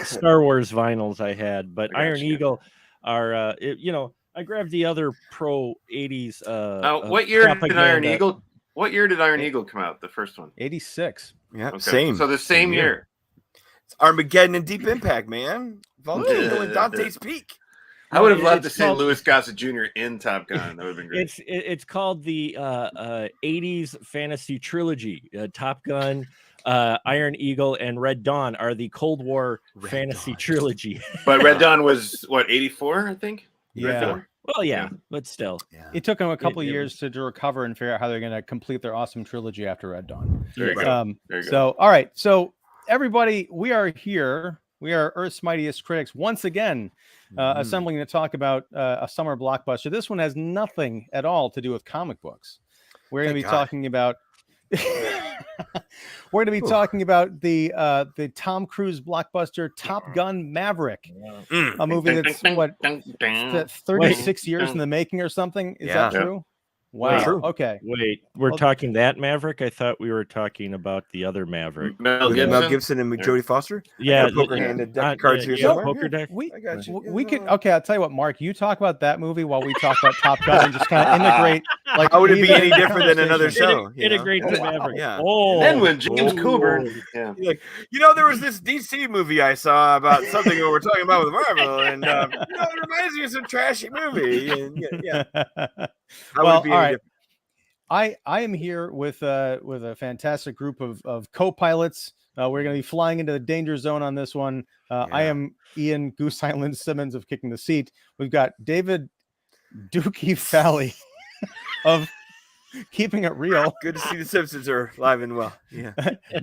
Star Wars vinyls I had, but I Iron gotcha. Eagle are I grabbed the other pro 80s What year did Iron propaganda. Eagle? What year did Iron Eagle come out? The first one. 86. Yeah, Okay. same. So the same year. It's Armageddon and Deep Impact, man. Volcano and Dante's Peak. I would have loved to It's see called- Louis Gossett Jr. in Top Gun. That would have been great. It's called the 80s fantasy trilogy. Top Gun, Iron Eagle, and Red Dawn are the Cold War fantasy trilogy. But Red Dawn was what, 84, I think? Yeah. Red Dawn? Well, yeah, but still. Yeah. It took them a couple It years to recover and figure out how they're going to complete their awesome trilogy after Red Dawn. There you go. There you go. So, all right. So, everybody, we are here. We are Earth's Mightiest Critics once again, assembling to talk about a summer blockbuster. This one has nothing at all to do with comic books. We're going to be talking about. We're going to be talking about the Tom Cruise blockbuster Top Gun Maverick, a movie that's what 36 years in the making or something. Is that true? Wow. True. Okay. Wait, we're talking that Maverick? I thought we were talking about the other Maverick. Mel Gibson and Jodie Foster. Yeah, poker hand and deck of cards here somewhere. Poker deck. I got you. We could. Okay, I'll tell you what, Mark. You talk about that movie while we talk about Top Gun and just kind of integrate. Like, how would it be any different than another show? Integrate the Maverick. Yeah. Oh, then when James Coburn. Yeah. Like, there was this DC movie I saw about something we were talking about with Marvel, and it reminds me of some trashy movie. And yeah. How would it be any different? I am here with a fantastic group of co-pilots. We're going to be flying into the danger zone on this one. I am Ian Goose Island Simmons of Kicking the Seat. We've got David Dookie Fally of Keeping It Real. Good to see the Simpsons are live and well. Yeah.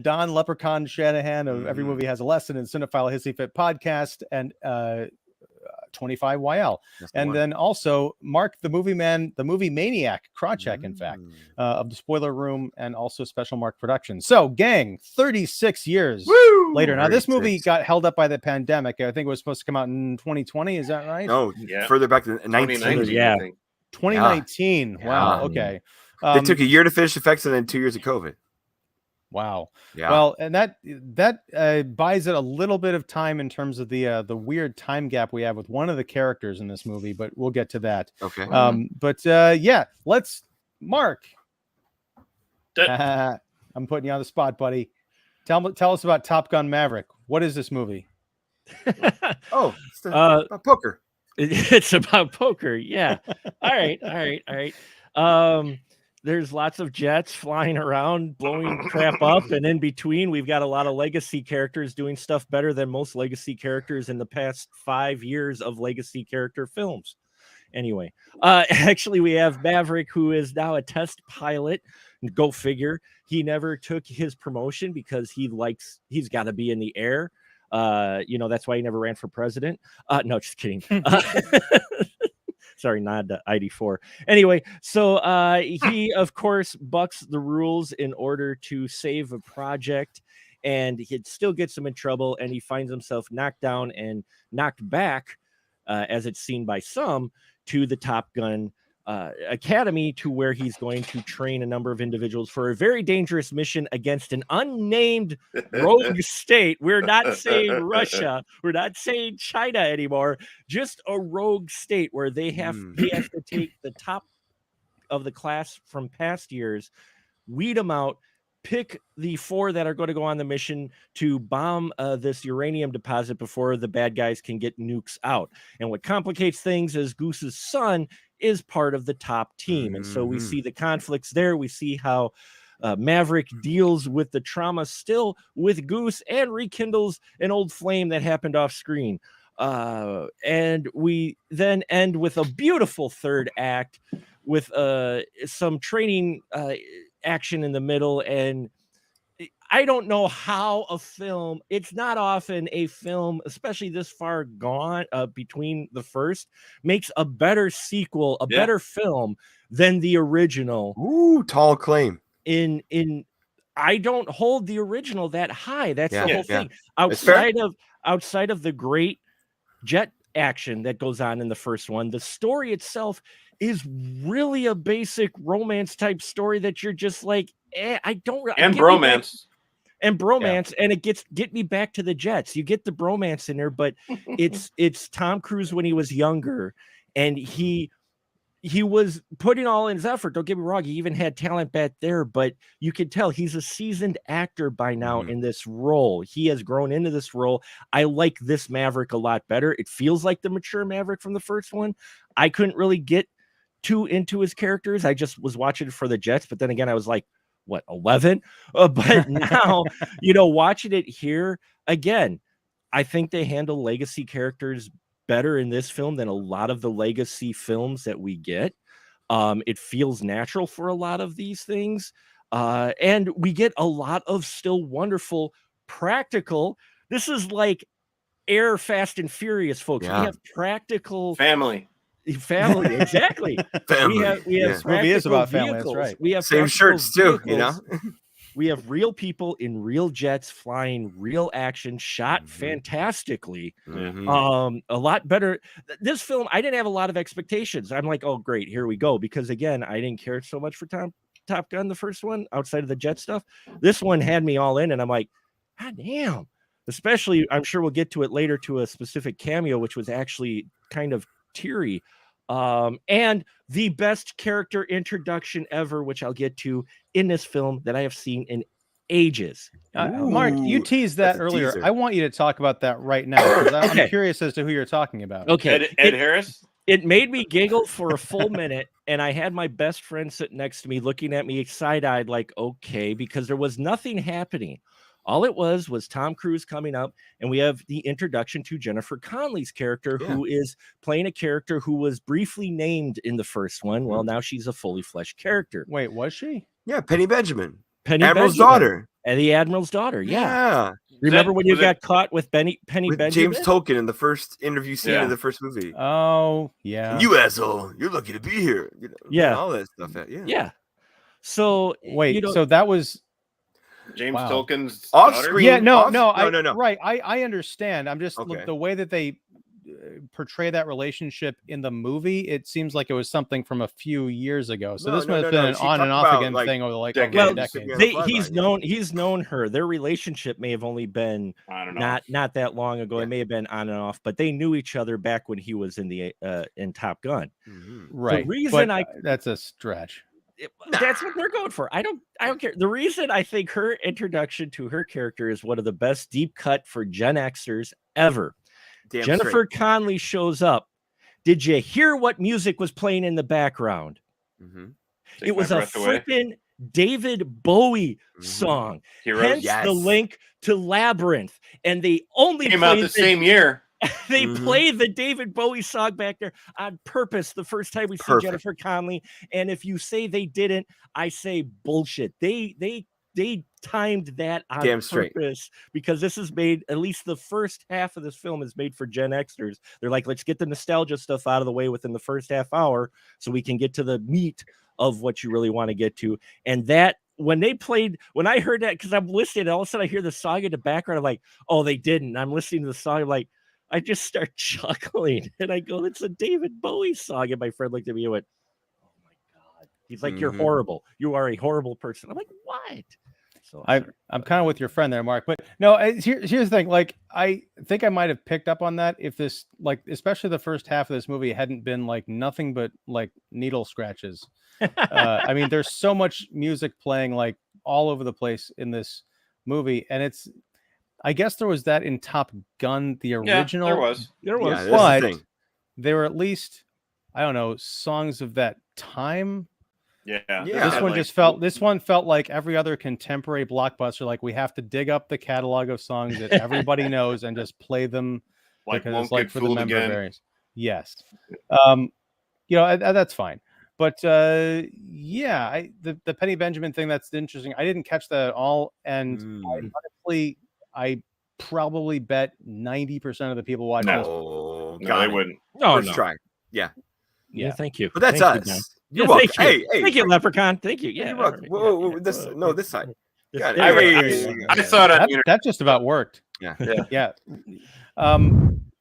Don Leprechaun Shanahan of Every Movie Has a Lesson and Cinephile Hissy Fit podcast, and 25YL. And then also Mark, the movie man, the movie maniac, Krawcheck, in fact, of the Spoiler Room, and also Special Mark Productions. So, gang, 36 years later. Now, this movie got held up by the pandemic. I think it was supposed to come out in 2020. Is that right? No, further back to 2019. Yeah. 2019. Yeah. Wow. Okay. They took a year to finish effects and then 2 years of COVID. Wow. Yeah. Well, and that buys it a little bit of time in terms of the weird time gap we have with one of the characters in this movie, but we'll get to that. Okay. Let's Mark. I'm putting you on the spot, buddy. Tell us about Top Gun Maverick. What is this movie? It's about poker. It's about poker. Yeah. All right. There's lots of jets flying around, blowing crap up, and in between, we've got a lot of legacy characters doing stuff better than most legacy characters in the past 5 years of legacy character films. Anyway, actually, we have Maverick, who is now a test pilot. Go figure. He never took his promotion because he's got to be in the air. That's why he never ran for president. No, just kidding. Sorry, not ID4. Anyway, so he, of course, bucks the rules in order to save a project, and it still gets him in trouble, and he finds himself knocked down and knocked back, as it's seen by some, to the Top Gun Academy, to where he's going to train a number of individuals for a very dangerous mission against an unnamed rogue state. We're not saying Russia. We're not saying China anymore. Just a rogue state where he has to take the top of the class from past years, weed them out, pick the 4 that are going to go on the mission to bomb this uranium deposit before the bad guys can get nukes out. And what complicates things is Goose's son is part of the top team. And so we see the conflicts there. We see how Maverick deals with the trauma still with Goose and rekindles an old flame that happened off screen. And we then end with a beautiful third act with some training action in the middle. And I don't know how it's not often a film, especially this far gone between the first, makes a better sequel, better film than the original. Ooh, tall claim. I don't hold the original that high. That's the whole thing. Outside of the great jet action that goes on in the first one, the story itself is really a basic romance type story that you're just like, I don't. And bromance. and bromance, and it get me back to the Jets. You get the bromance in there, but it's Tom Cruise when he was younger, and he was putting all in his effort. Don't get me wrong, he even had talent back there, but you can tell he's a seasoned actor by now in this role. He has grown into this role. I like this Maverick a lot better. It feels like the mature Maverick from the first one. I couldn't really get too into his characters. I just was watching for the Jets, but then again, I was like, what, 11? But now, watching it here again, I think they handle legacy characters better in this film than a lot of the legacy films that we get. It feels natural for a lot of these things. And we get a lot of still wonderful practical. This is like Air Fast and Furious, folks. Yeah. We have practical family, exactly. Family. We have This movie is about family, vehicles. that's right. We have same shirts too, We have real people in real jets flying real action, shot fantastically. A lot better. This film, I didn't have a lot of expectations. I'm like, oh, great, here we go. Because again, I didn't care so much for Top Gun, the first one, outside of the jet stuff. This one had me all in, and I'm like, God damn. Especially, I'm sure we'll get to it later, to a specific cameo, which was actually kind of teary. And the best character introduction ever, which I'll get to in this film, that I have seen in ages. Mark, you teased that earlier. Teaser. I want you to talk about that right now, because I'm curious as to who you're talking about. Okay. Ed Harris. It made me giggle for a full minute, and I had my best friend sitting next to me looking at me side-eyed like, okay, because there was nothing happening. All it was Tom Cruise coming up, and we have the introduction to Jennifer Conley's character, who is playing a character who was briefly named in the first one. Well, now she's a fully fleshed character. Wait, was she? Yeah, Penny Benjamin. Admiral's daughter. And the Admiral's daughter, yeah. Remember when you got caught with Penny Benjamin? James Tolkien in the first interview scene of the first movie. Oh, yeah. You asshole, you're lucky to be here. All that stuff. Yeah. So wait, so that was James Tolkien's off daughter? screen. Yeah, no. Right. I understand. I'm just the way that they portray that relationship in the movie. It seems like it was something from a few years ago. So this must have been an on and off again thing over decades. He's known her. Their relationship may have only been not that long ago. It may have been on and off, but they knew each other back when he was in Top Gun. Right. The reason that's a stretch. That's what they're going for. I don't care. The reason I think her introduction to her character is one of the best deep cut for Gen Xers ever. Jennifer Conley shows up. Did you hear what music was playing in the background? It was a freaking David Bowie song. Hence the link to Labyrinth. And they only came out the same year. They play the David Bowie song back there on purpose the first time we see Jennifer Conley. And if you say they didn't, I say bullshit. They timed that on purpose, because this is made, at least the first half of this film is made for Gen Xers. They're like, let's get the nostalgia stuff out of the way within the first half hour so we can get to the meat of what you really want to get to. And that, when I heard that, because I'm listening, all of a sudden I hear the song in the background. I'm like, oh, they didn't. I'm listening to the song. I'm like, I just start chuckling, and I go, it's a David Bowie song. And my friend looked at me and went, oh my God. He's like, you're horrible. You are a horrible person. I'm like, what? So I'm kind of with your friend there, Mark. But no, here's the thing. Like, I think I might have picked up on that if this, like, especially the first half of this movie hadn't been like nothing but like needle scratches. I mean, there's so much music playing like all over the place in this movie, and I guess there was that in Top Gun, the original. There was, but they were at least, I don't know, songs of that time. This one felt like every other contemporary blockbuster. Like, we have to dig up the catalog of songs that everybody knows and just play them because it's like for the member variants. Yes, that's fine. But the Penny Benjamin thing, that's interesting. I didn't catch that at all, and I probably bet 90% of the people watching this. No, they wouldn't. First try. Yeah. Thank you. But that's us. You're welcome. Thank you, Leprechaun. Thank you. Yeah. Whoa, this side. I saw it. That just about worked. Yeah.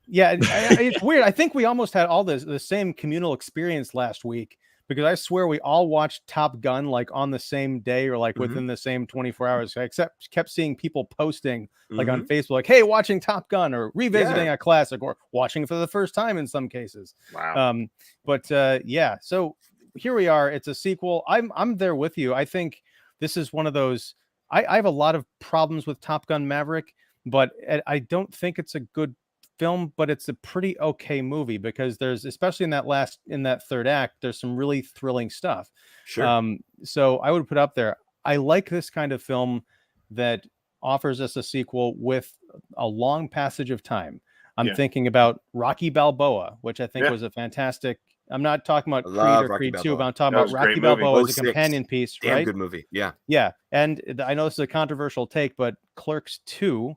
It's weird. I think we almost had all the same communal experience last week, because I swear we all watched Top Gun like on the same day or like within the same 24 hours. I kept seeing people posting like on Facebook, like, hey, watching Top Gun or revisiting a classic or watching for the first time in some cases. Wow. Yeah, so here we are. It's a sequel. I'm there with you. I think this is one of those. I have a lot of problems with Top Gun Maverick, but I don't think it's a good film, but it's a pretty okay movie because there's, especially in that third act, there's some really thrilling stuff. Sure. So I would put up there. I like this kind of film that offers us a sequel with a long passage of time. I'm thinking about Rocky Balboa, which I think was a fantastic. I'm not talking about Creed or Creed 2, but I'm talking about Rocky Balboa as a companion piece, right? Damn good movie. Yeah. Yeah. And I know this is a controversial take, but Clerks 2,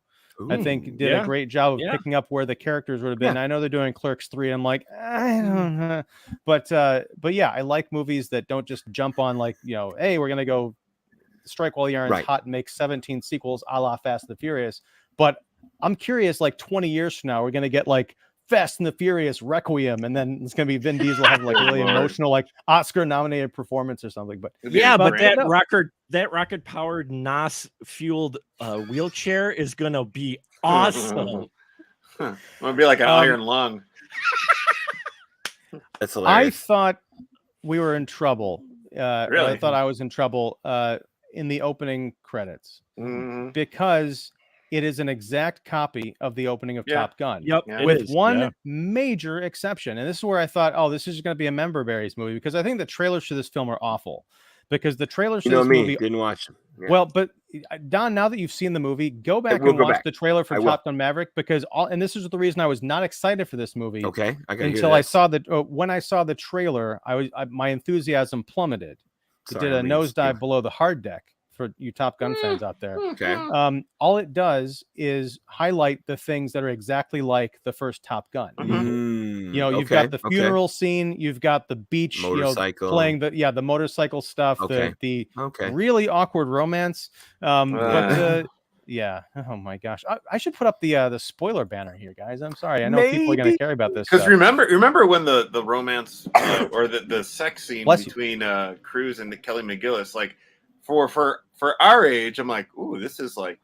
I think did a great job of picking up where the characters would have been. I know they're doing Clerks 3. I'm like, I don't know. But yeah, I like movies that don't just jump on like, hey, we're going to go strike while the iron's hot and make 17 sequels a la Fast and the Furious. But I'm curious, like 20 years from now, we're going to get like Fast and the Furious Requiem, and then it's going to be Vin Diesel having like really emotional, like Oscar nominated performance or something. But that rocket powered NOS fueled wheelchair is going to be awesome. It's going to be like an iron lung. That's hilarious. I thought we were in trouble. Really? I thought I was in trouble in the opening credits because it is an exact copy of the opening of Top Gun. With one major exception. And this is where I thought, oh, this is going to be a Member Berries movie, because I think the trailers to this film are awful. Because the trailers to this movie didn't watch them. Yeah. Well, but Don, now that you've seen the movie, go back and watch the trailer for Top Gun Maverick, because and this is the reason I was not excited for this movie. Okay, until I saw when I saw the trailer, my enthusiasm plummeted. It did a nosedive below the hard deck. For you Top Gun fans out there. Okay. All it does is highlight the things that are exactly like the first Top Gun. You've got the funeral scene, you've got the beach, motorcycle. Playing the motorcycle stuff, the really awkward romance. Oh my gosh. I should put up the spoiler banner here, guys. I'm sorry. I know people are going to care about this. Because remember when the romance or the sex scene between Cruise and Kelly McGillis, like for our age, I'm like, ooh, this is kind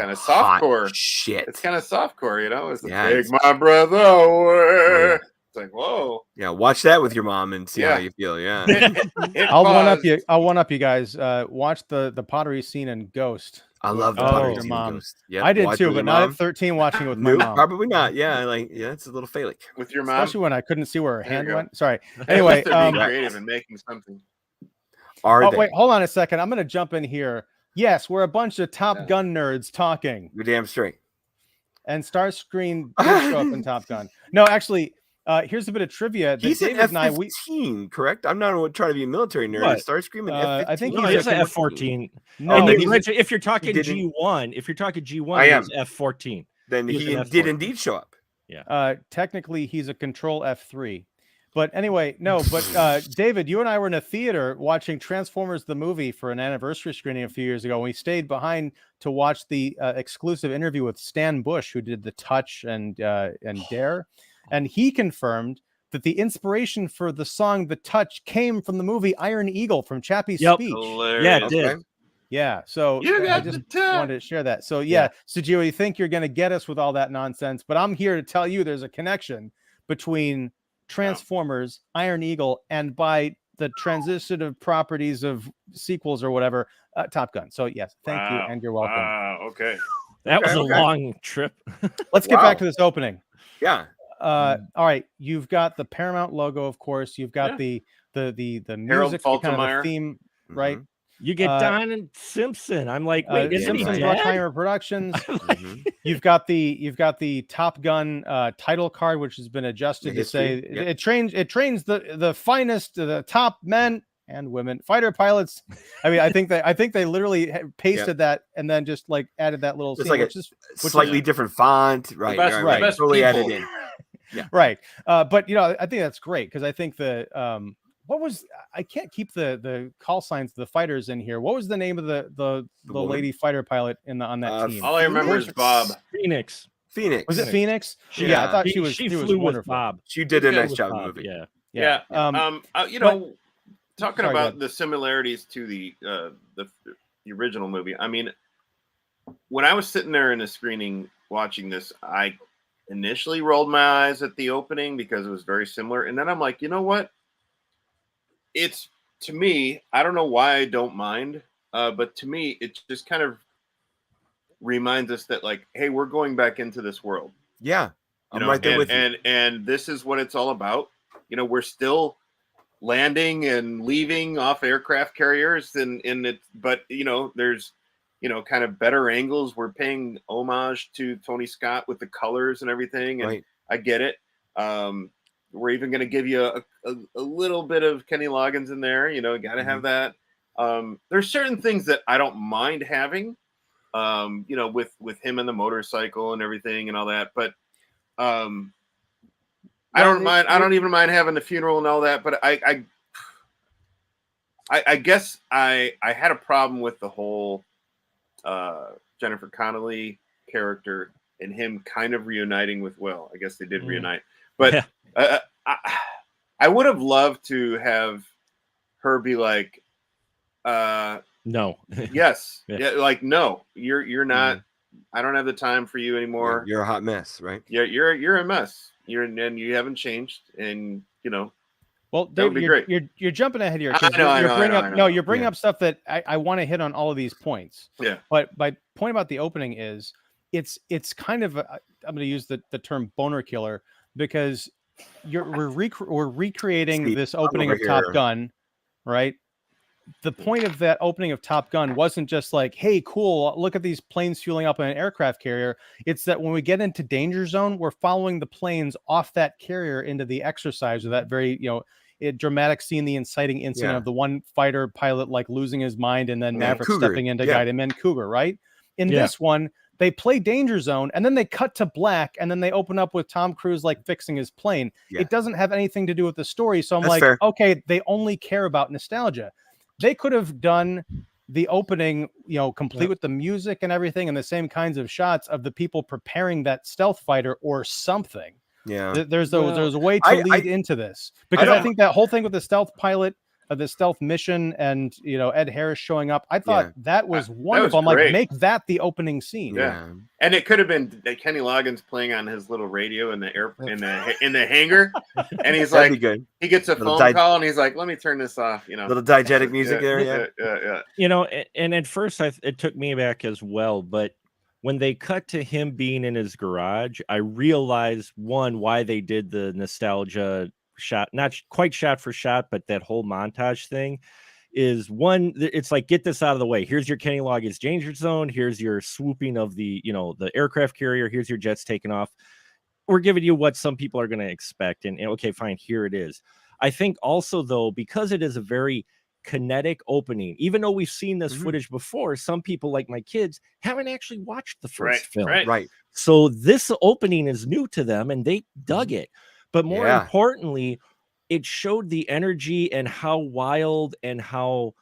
of softcore shit. It's kind of softcore, It's take my breath away. It's like, whoa. Yeah, watch that with your mom and see how you feel. Yeah. I'll one up you guys. Watch the pottery scene in Ghost. I love the pottery scene in Ghost. Yep. I did too, but not at 13 watching it with my mom. Probably not. Yeah, it's a little phallic. With your mom. Especially when I couldn't see where her hand went. Sorry. Anyway, being creative and making something. Wait, hold on a second. I'm going to jump in here. Yes, we're a bunch of Top Gun nerds talking. You're damn straight. And Starscream did show up in Top Gun. No, actually, here's a bit of trivia. He's an F-15, correct? I'm not trying to be a military nerd. What? Starscream and F-15? I think he's an F-14. No, if you're talking G1, he's F-14. Then he did indeed show up. Yeah. Technically, he's a Control F3. But anyway, no, but David, you and I were in a theater watching Transformers the movie for an anniversary screening a few years ago. We stayed behind to watch the exclusive interview with Stan Bush, who did The Touch and Dare. And he confirmed that the inspiration for the song The Touch came from the movie Iron Eagle from Chappie's speech. Hilarious. Yeah, it did. Yeah, so I just wanted to share that. So so Gio, you think you're going to get us with all that nonsense, but I'm here to tell you there's a connection between Transformers, Iron Eagle, and by the transitive properties of sequels or whatever, Top Gun. So yes, thank you, and you're welcome. Okay. That was a long trip. Let's get back to this opening. Yeah. All right, you've got the Paramount logo, of course. You've got the music, kind of the theme, right? You get Don and Simpson. I'm like, wait, Simpsons Bruckheimer Productions. You've got the Top Gun title card, which has been adjusted to say it trains the finest, the top men and women fighter pilots. I mean, I think they literally pasted that and then just like added that little scene, which is slightly different font, right? Right. Totally added in. Yeah. Right. But I think that's great because I think I can't keep the call signs of the fighters in here. What was the name of the lady fighter pilot on that team? All I remember is Bob. Phoenix. Was it Phoenix? Yeah, I thought she was flew wonderful. with Bob. She did a nice job in the movie. Yeah. talking about the similarities to the original movie. I mean, when I was sitting there in the screening watching this, I initially rolled my eyes at the opening because it was very similar, and then I'm like, you know what? It's, to me, I don't know why I don't mind, but to me, it just kind of reminds us that, like, hey, we're going back into this world. Yeah, I'm right there with you. And this is what it's all about. You know, we're still landing and leaving off aircraft carriers, but you know, there's, you know, kind of better angles. We're paying homage to Tony Scott with the colors and everything, and I get it. We're even going to give you a little bit of Kenny Loggins in there. You know, got to have that. There's certain things that I don't mind having, you know, with him and the motorcycle and everything and all that. But I don't even mind having the funeral and all that. But I guess I had a problem with the whole Jennifer Connelly character and him kind of reuniting with Will. I guess they did reunite, but I would have loved to have her be like, no, yes, yeah, like, no, you're not. I don't have the time for you anymore. You're a hot mess, right? Yeah, you're a mess. And you haven't changed, and you know. Well, Dave, you're jumping ahead here. You're bringing up stuff that I want to hit on all of these points. Yeah. But my point about the opening is it's kind of I'm going to use the term boner killer, because we're recreating this opening of Top Gun, right? The point of that opening of Top Gun wasn't just like, hey, cool, look at these planes fueling up in an aircraft carrier. It's that when we get into danger zone, we're following the planes off that carrier into the exercise of that very, you know, dramatic scene, the inciting incident of the one fighter pilot like losing his mind, and then Maverick stepping in to guide him, and Cougar, right? In this one, they play danger zone, and then they cut to black, and then they open up with Tom Cruise like fixing his plane. It doesn't have anything to do with the story. So I'm fair. Okay, they only care about nostalgia. They could have done the opening, you know, complete with the music and everything, and the same kinds of shots of the people preparing that stealth fighter or something. Yeah, there's a way to lead into this, because I think that whole thing with the stealth pilot, the stealth mission, and you know, Ed Harris showing up, I thought that was wonderful. I'm like, make that the opening scene. Yeah, and it could have been Kenny Loggins playing on his little radio in the in the hangar, and he's like, he gets a phone call, and he's like, let me turn this off. You know, little diegetic music there. Yeah. You know, and at first it took me back as well, but when they cut to him being in his garage, I realized, one, why they did the nostalgia shot, not quite shot for shot, but that whole montage thing is, one, it's like, get this out of the way. Here's your Kenny Loggins danger zone. Here's your swooping of the, you know, the aircraft carrier. Here's your jets taking off. We're giving you what some people are going to expect. And okay, fine, here it is. I think also, though, because it is a very kinetic opening, even though we've seen this footage before, some people, like my kids, haven't actually watched the first film. Right. So this opening is new to them, and they dug it. But more importantly, it showed the energy and how wild and how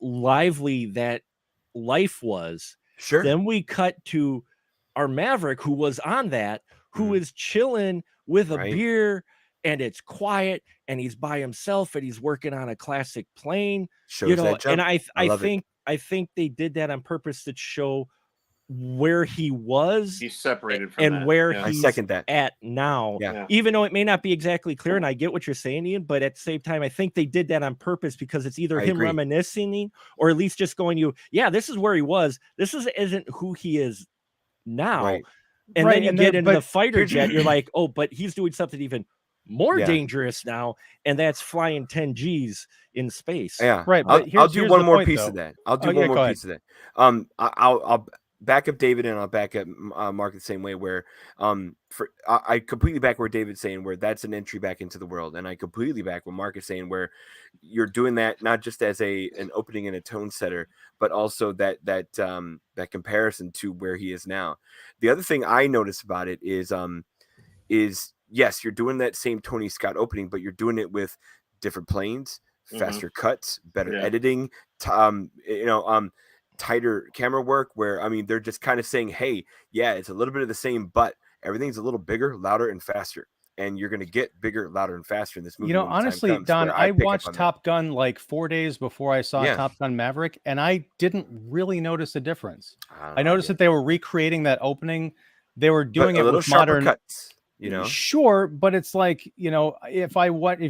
lively that life was. Sure. Then we cut to our Maverick, who was on that, who is chilling with a beer, and it's quiet, and he's by himself, and he's working on a classic plane. Shows, you know, and I think they did that on purpose to show where he was. He's separated from and that. where I he's second that. at now. Yeah. Even though it may not be exactly clear, and I get what you're saying, Ian, but at the same time, I think they did that on purpose, because it's either him reminiscing, or at least just going, this is where he was. This isn't who he is now. Right. And then you get into the fighter jet, you're like, oh, but he's doing something even more dangerous now, and that's flying 10 G's in space. Yeah, right. I'll do one more piece of that. I'll back up David, and I'll back up Mark the same way, where I completely back where David's saying, where that's an entry back into the world, and I completely back what Mark is saying, where you're doing that not just as an opening and a tone setter, but also that comparison to where he is now. The other thing I noticed about it is yes, you're doing that same Tony Scott opening, but you're doing it with different planes, faster cuts, better editing, tighter camera work, where, I mean, they're just kind of saying, hey, it's a little bit of the same, but everything's a little bigger, louder, and faster. and you're going to get bigger, louder, and faster in this movie. You know, when the time honestly, comes, Don, where I pick up watched on that. Top Gun like 4 days before I saw Yeah. Top Gun Maverick, and I didn't really notice a difference. I I noticed that they were recreating that opening. They were doing but a it little with sharper modern cuts, you know. Sure, but it's like, you know, if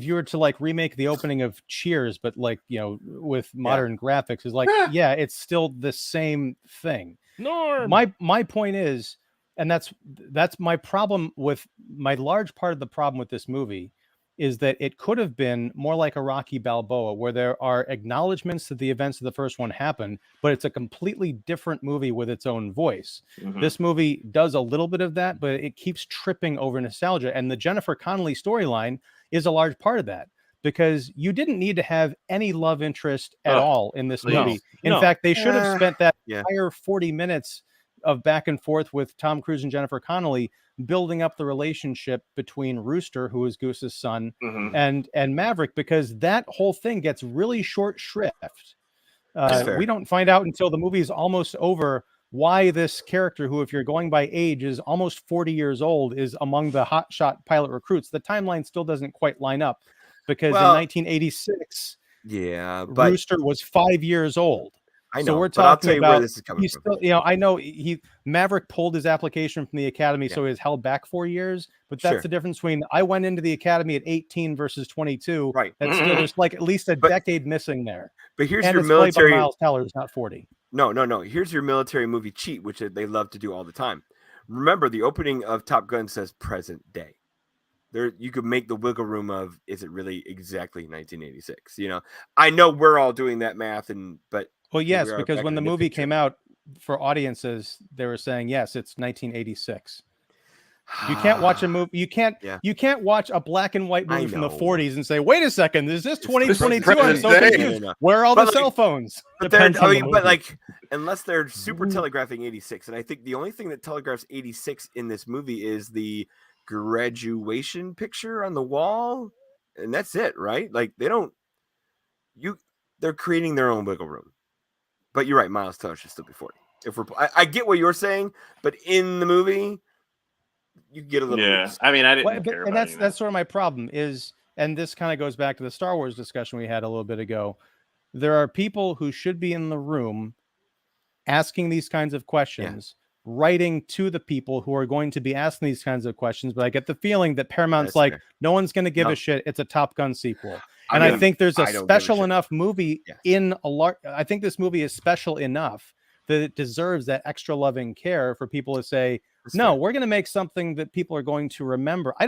you were to like remake the opening of Cheers, but like, you know, with modern graphics, is like, yeah, it's still the same thing. Norm. My point is, and that's my problem with my large part of the problem with this movie is that it could have been more like a Rocky Balboa, where there are acknowledgments that the events of the first one happened, but it's a completely different movie with its own voice. Mhm. This movie does a little bit of that, but it keeps tripping over nostalgia. And the Jennifer Connelly storyline is a large part of that, because you didn't need to have any love interest at all in this movie. In fact, they should have spent that entire 40 minutes of back and forth with Tom Cruise and Jennifer Connelly building up the relationship between Rooster, who is Goose's son, and Maverick, because that whole thing gets really short shrift. We don't find out until the movie is almost over why this character, who, if you're going by age, is almost 40 years old, is among the hotshot pilot recruits. The timeline still doesn't quite line up, because in 1986, Rooster was 5 years old. I know, so we're but I'll talking tell you about where this is coming from. still, you know, I know Maverick pulled his application from the academy, so he was held back 4 years. But that's the difference between I went into the academy at 18 versus 22. Right. That's still, there's like at least a decade missing there. But here's and your it's played by military. Miles Teller, who's not 40. No. Here's your military movie cheat, which they love to do all the time. Remember, the opening of Top Gun says present day. There, you could make the wiggle room of, is it really exactly 1986? You know, I know we're all doing that math, but well, yes, because when the movie came out for audiences, they were saying, yes, it's 1986. You can't watch a movie. You can't watch a black and white movie from the 40s and say, wait a second, is this 2022? I'm so confused. Where are all the cell phones? But like, unless they're super telegraphing 86, and I think the only thing that telegraphs 86 in this movie is the graduation picture on the wall, and that's it, right? Like, they're creating their own wiggle room. But you're right, Miles Teller should still be 40. I get what you're saying, but in the movie, you get a little. Yeah, I mean, I didn't care and that's sort of my problem is, and this kind of goes back to the Star Wars discussion we had a little bit ago. There are people who should be in the room asking these kinds of questions, writing to the people who are going to be asking these kinds of questions. But I get the feeling that Paramount's no one's going to give a shit. It's a Top Gun sequel. And I think there's a special enough movie I think this movie is special enough that it deserves that extra loving care for people to say, we're going to make something that people are going to remember. I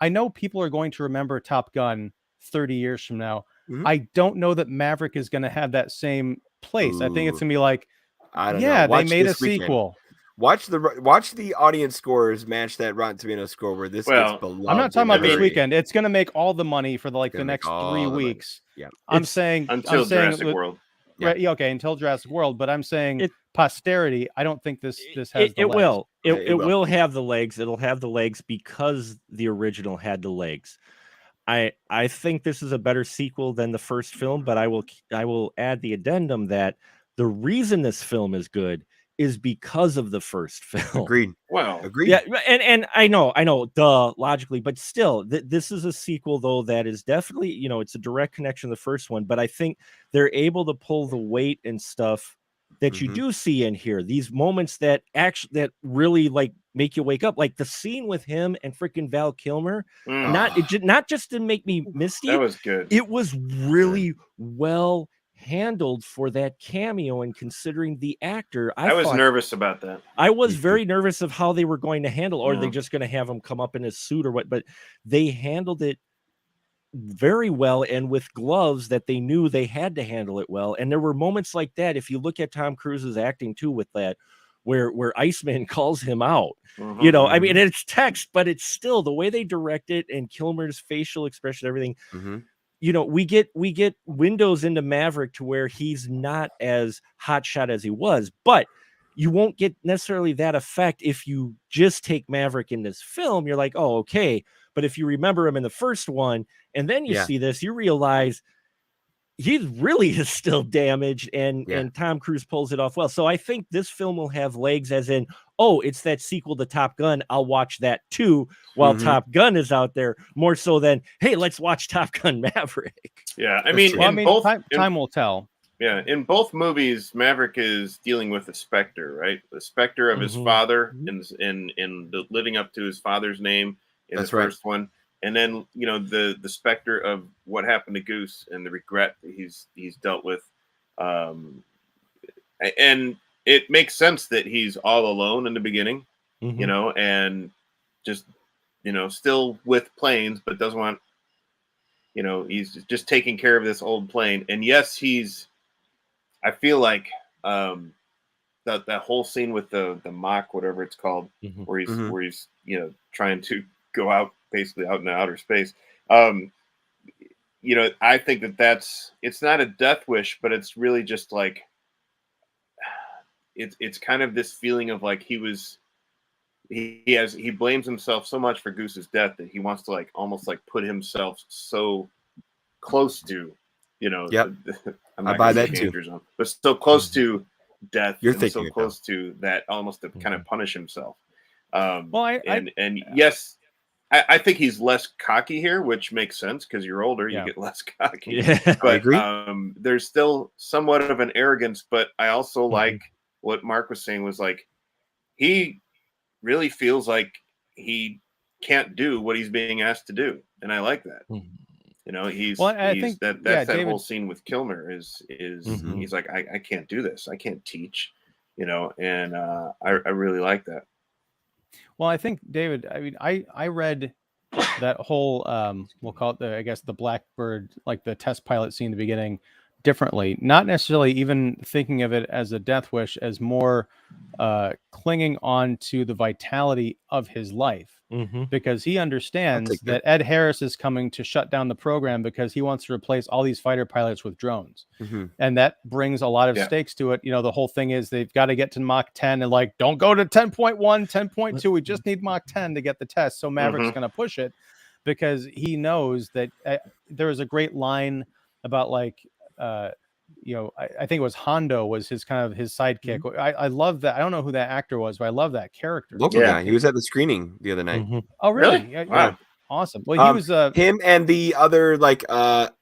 know people are going to remember Top Gun 30 years from now. I don't know that Maverick is going to have that same place. I think it's going to be like, I don't know. They made a sequel. Watch the audience scores match that Rotten Tomatoes score where this gets beloved. I'm not talking about this weekend. It's going to make all the money for the next 3 weeks. Yeah, I'm saying until Jurassic World. Right, okay, until Jurassic World. But I'm saying posterity. I don't think this has. It will. It will have the legs. It'll have the legs because the original had the legs. I think this is a better sequel than the first film, but I will add the addendum that the reason this film is good is because of the first film. Agreed. Wow. Agreed. Yeah, and I know, logically, but still, this is a sequel though that is definitely, it's a direct connection to the first one. But I think they're able to pull the weight and stuff that you do see in here. These moments that really like make you wake up, like the scene with him and freaking Val Kilmer. Not just to make me misty. That was good. It was really well handled for that cameo, and considering the actor, I was nervous about that. I was very nervous of how they were going to handle, or are they just going to have him come up in his suit or what? But they handled it very well, and with gloves that they knew they had to handle it well. And there were moments like that. If you look at Tom Cruise's acting too, with that, where Iceman calls him out, I mean, it's text, but it's still the way they direct it, and Kilmer's facial expression, everything. We get windows into Maverick to where he's not as hotshot as he was, but you won't get necessarily that effect if you just take Maverick in this film. You're like, oh, okay. But if you remember him in the first one, and then you see this, you realize he really is still damaged, and Tom Cruise pulls it off well. So I think this film will have legs, as in, oh, it's that sequel to Top Gun, I'll watch that too while Top Gun is out there, more so than, hey, let's watch Top Gun Maverick. Yeah, I mean, time will tell. Yeah, in both movies, Maverick is dealing with the specter, right? The specter of his father in the living up to his father's name in the first one, and then the specter of what happened to Goose and the regret that he's dealt with, and it makes sense that he's all alone in the beginning, and just still with planes, but doesn't want, he's just taking care of this old plane, and yes, I feel like that whole scene with the mock, whatever it's called, where he's trying to go out basically out in outer space. I think it's not a death wish, but it's really just like it's kind of this feeling of like he blames himself so much for Goose's death that he wants to like almost like put himself so close to. I buy that too. Zone, but so close to death. You're thinking so close to that, almost to kind of punish himself. Yes, I think he's less cocky here, which makes sense because you're older, you get less cocky. Yeah. But I agree. There's still somewhat of an arrogance. But I also like what Mark was saying was like he really feels like he can't do what he's being asked to do, and I like that. I think that David, whole scene with Kilmer is he's like, I can't do this. I can't teach, and I really like that. Well, I think, David, I mean, I read that whole, we'll call it the Blackbird, like the test pilot scene in the beginning differently, not necessarily even thinking of it as a death wish, as more clinging on to the vitality of his life. Because he understands that Ed Harris is coming to shut down the program because he wants to replace all these fighter pilots with drones. And that brings a lot of stakes to it. The whole thing is they've got to get to Mach 10 and like, don't go to 10.1, 10.2. We just need Mach 10 to get the test. So Maverick's going to push it because he knows that there was a great line about like, I think it was Hondo was his sidekick. I love that. I don't know who that actor was, but I love that character. Local guy. He was at the screening the other night. Oh, really? Yeah. Wow. Awesome. Well, he was him and the other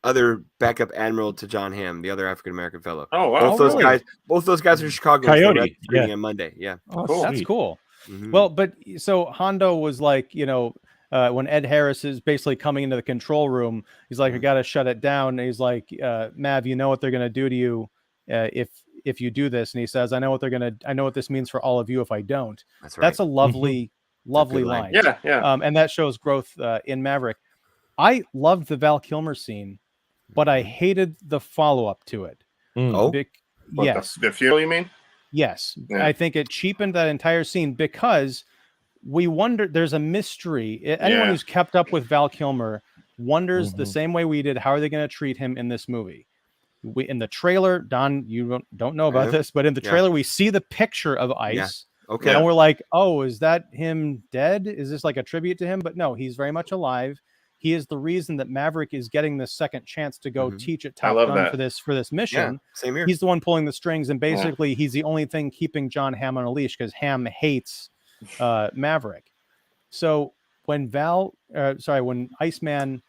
other backup admiral to John Hamm, the other African American fellow. Oh, wow. Both those guys are in Chicago. Coyote. On Monday. Yeah. Oh, cool. That's cool. Mm-hmm. Well, but so Hondo was like, when Ed Harris is basically coming into the control room, he's like, I got to shut it down. And he's like, Mav, you know what they're going to do to you if you do this. And he says, I know what this means for all of you if I don't. That's right. That's a lovely line. Yeah. And that shows growth in Maverick. I loved the Val Kilmer scene, but I hated the follow-up to it. Yes. The funeral, you mean? Yes. Yeah. I think it cheapened that entire scene because we wonder, there's a mystery. Anyone who's kept up with Val Kilmer wonders the same way we did, how are they going to treat him in this movie? In the trailer, Don, you don't know about this, but in the trailer, we see the picture of Ice. Yeah. Okay. And we're like, oh, is that him dead? Is this like a tribute to him? But no, he's very much alive. He is the reason that Maverick is getting this second chance to go teach at Top Gun for this mission. Yeah, same here. He's the one pulling the strings, and basically he's the only thing keeping John Hamm on a leash because Hamm hates Maverick. So when when Iceman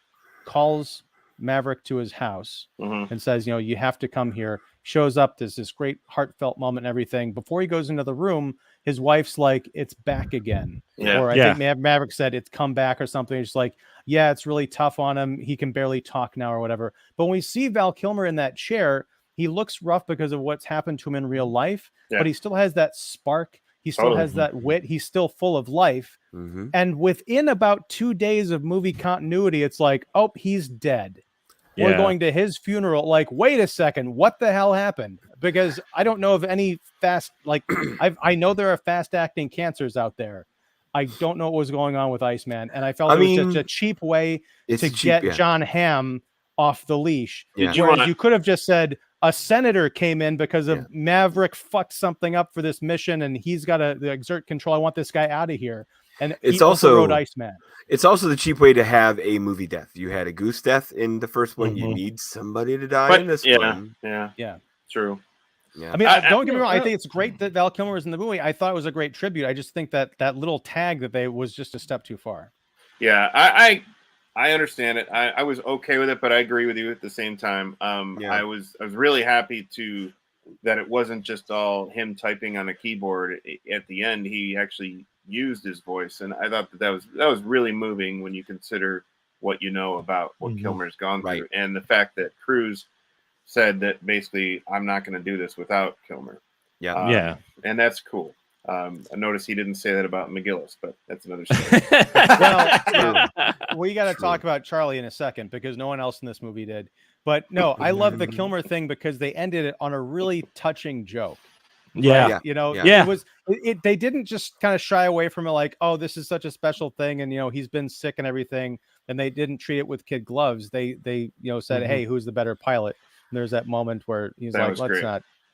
calls Maverick to his house and says, you have to come here, shows up, there's this great heartfelt moment and everything. Before he goes into the room, his wife's like, it's back again. Or I think Maverick said it's come back or something. It's like, yeah, it's really tough on him. He can barely talk now or whatever. But when we see Val Kilmer in that chair, he looks rough because of what's happened to him in real life, but he still has that spark. He still has that wit. He's still full of life. And within about 2 days of movie continuity, it's like, oh, he's dead. We're going to his funeral. Like, wait a second, what the hell happened? Because I don't know of any fast, like, I know there are fast acting cancers out there. I don't know what was going on with Iceman. And I felt it was just a cheap way to get John Hamm off the leash. Whereas you could have just said a senator came in because of Maverick fucked something up for this mission and he's got to exert control. I want this guy out of here. And it's he also wrote also Iceman. It's also the cheap way to have a movie death. You had a Goose death in the first one. You need somebody to die in this one. Yeah. True. Yeah. I mean, don't get me wrong. I think it's great that Val Kilmer was in the movie. I thought it was a great tribute. I just think that that little tag that they was just a step too far. Yeah, I understand it. I was okay with it, but I agree with you at the same time. I was really happy that it wasn't just all him typing on a keyboard. At the end, he actually used his voice, and I thought that was really moving when you consider what you know about what Kilmer's gone through, and the fact that Cruise said that basically I'm not going to do this without Kilmer. Yeah, and that's cool. I noticed he didn't say that about McGillis, but that's another story. Well, we got to talk about Charlie in a second because no one else in this movie did. But no, I love the Kilmer thing because they ended it on a really touching joke. Yeah. Right? You know, Yeah. it was they didn't just kind of shy away from it like, oh, this is such a special thing, and you know, he's been sick and everything, and they didn't treat it with kid gloves. They said, hey, who's the better pilot? And there's that moment where he's like,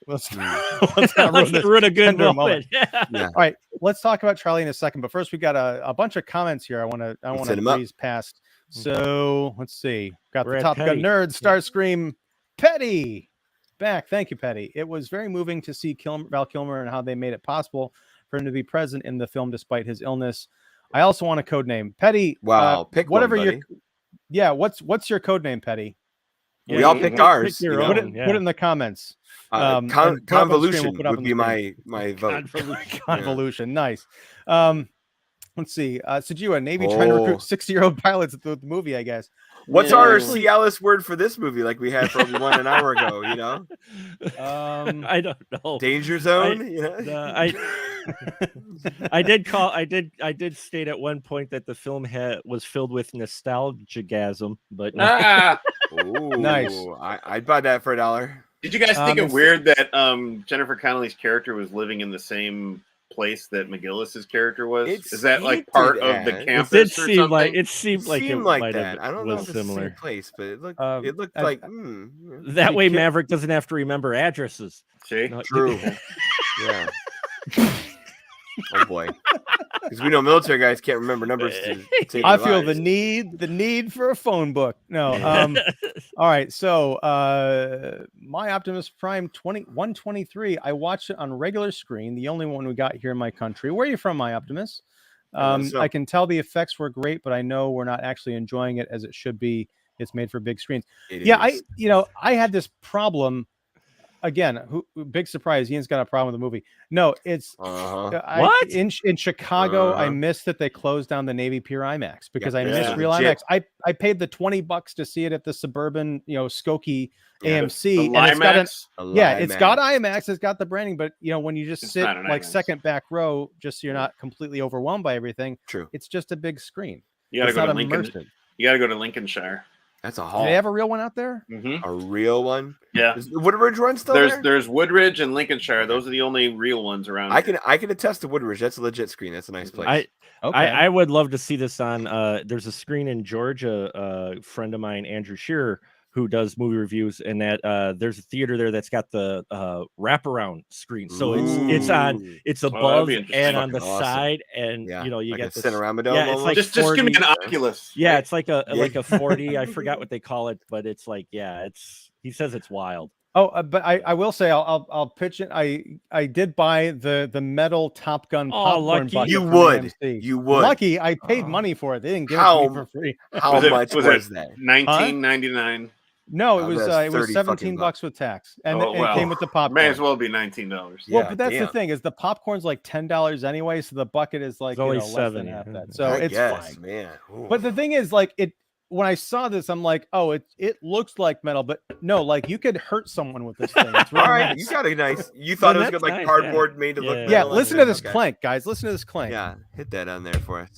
let's not ruin a good moment. Yeah. All right, let's talk about Charlie in a second, but first we got a bunch of comments here. I want to breeze past. So let's see. Got the Top Gun nerd Starscream Petty back. Thank you, Petty. It was very moving to see Val Kilmer and how they made it possible for him to be present in the film despite his illness. I also want a code name, Petty. Wow, pick whatever your what's your code name, Petty? We all picked ours. Put it in the comments. Convolution would be my vote. Convolution, nice. Let's see. Sajua, Navy trying to recruit 60-year-old pilots at the movie, I guess. What's our Cialis word for this movie? Like we had for Obi-Wan an hour ago, you know? I don't know. Danger zone. I did state at one point that the film was filled with nostalgiagasm, but nice. I'd buy that for $1. Did you guys think it weird that Jennifer Connelly's character was living in the same place that McGillis's character was? Is that like part of the campus? It seemed like it might that. I don't know if it's similar. the same place, but it looked like that way. Maverick doesn't have to remember addresses. See, true. Yeah. Oh boy, because we know military guys can't remember numbers. I feel the need for a phone book. No. All right. So, my Optimus Prime 123. I watched it on regular screen. The only one we got here in my country. Where are you from, my Optimus? I can tell the effects were great, but I know we're not actually enjoying it as it should be. It's made for big screens. I had this problem. Again, big surprise. Ian's got a problem with the movie. No, it's what in Chicago. I missed that they closed down the Navy Pier IMAX because I missed real IMAX. I paid the $20 to see it at the suburban, Skokie AMC, and it's got IMAX. It's got the branding, but when you just sit like second back row, just so you're not completely overwhelmed by everything. True, it's just a big screen. You got to go to Lincoln. You got to go to Lincolnshire. That's a haul. Do they have a real one out there? Mm-hmm. A real one? Yeah. Is the Woodridge one still there? There's Woodridge and Lincolnshire. Those are the only real ones around. I can attest to Woodridge. That's a legit screen. That's a nice place. I would love to see this on. There's a screen in Georgia. A friend of mine, Andrew Shearer, who does movie reviews, and that there's a theater there that's got the wraparound screen. So it's above and on the side, and you get the Cinerama Dome. Yeah, it's like just give me an Oculus. Yeah, right? It's like a 40. I forgot what they call it, but it's like he says it's wild. Oh, but I will say I'll pitch it. I did buy the metal Top Gun popcorn bucket. You would. Lucky I paid money for it. They didn't give it to me for free. How much was that? $19.99. No, it was $17 with tax, and it came with the popcorn. May as well be $19. Well, but that's the thing is the popcorn's like $10 anyway, so the bucket is like only less $7 than half that. So it's fine, man. Ooh. But the thing is, like when I saw this, I'm like, oh, it looks like metal, but no, like you could hurt someone with this thing. It's really all right, nice. you got a nice. You thought it was good, like nice, cardboard made to look. Yeah, listen to this clank, guys. Listen to this clank. Yeah, hit that on there for us.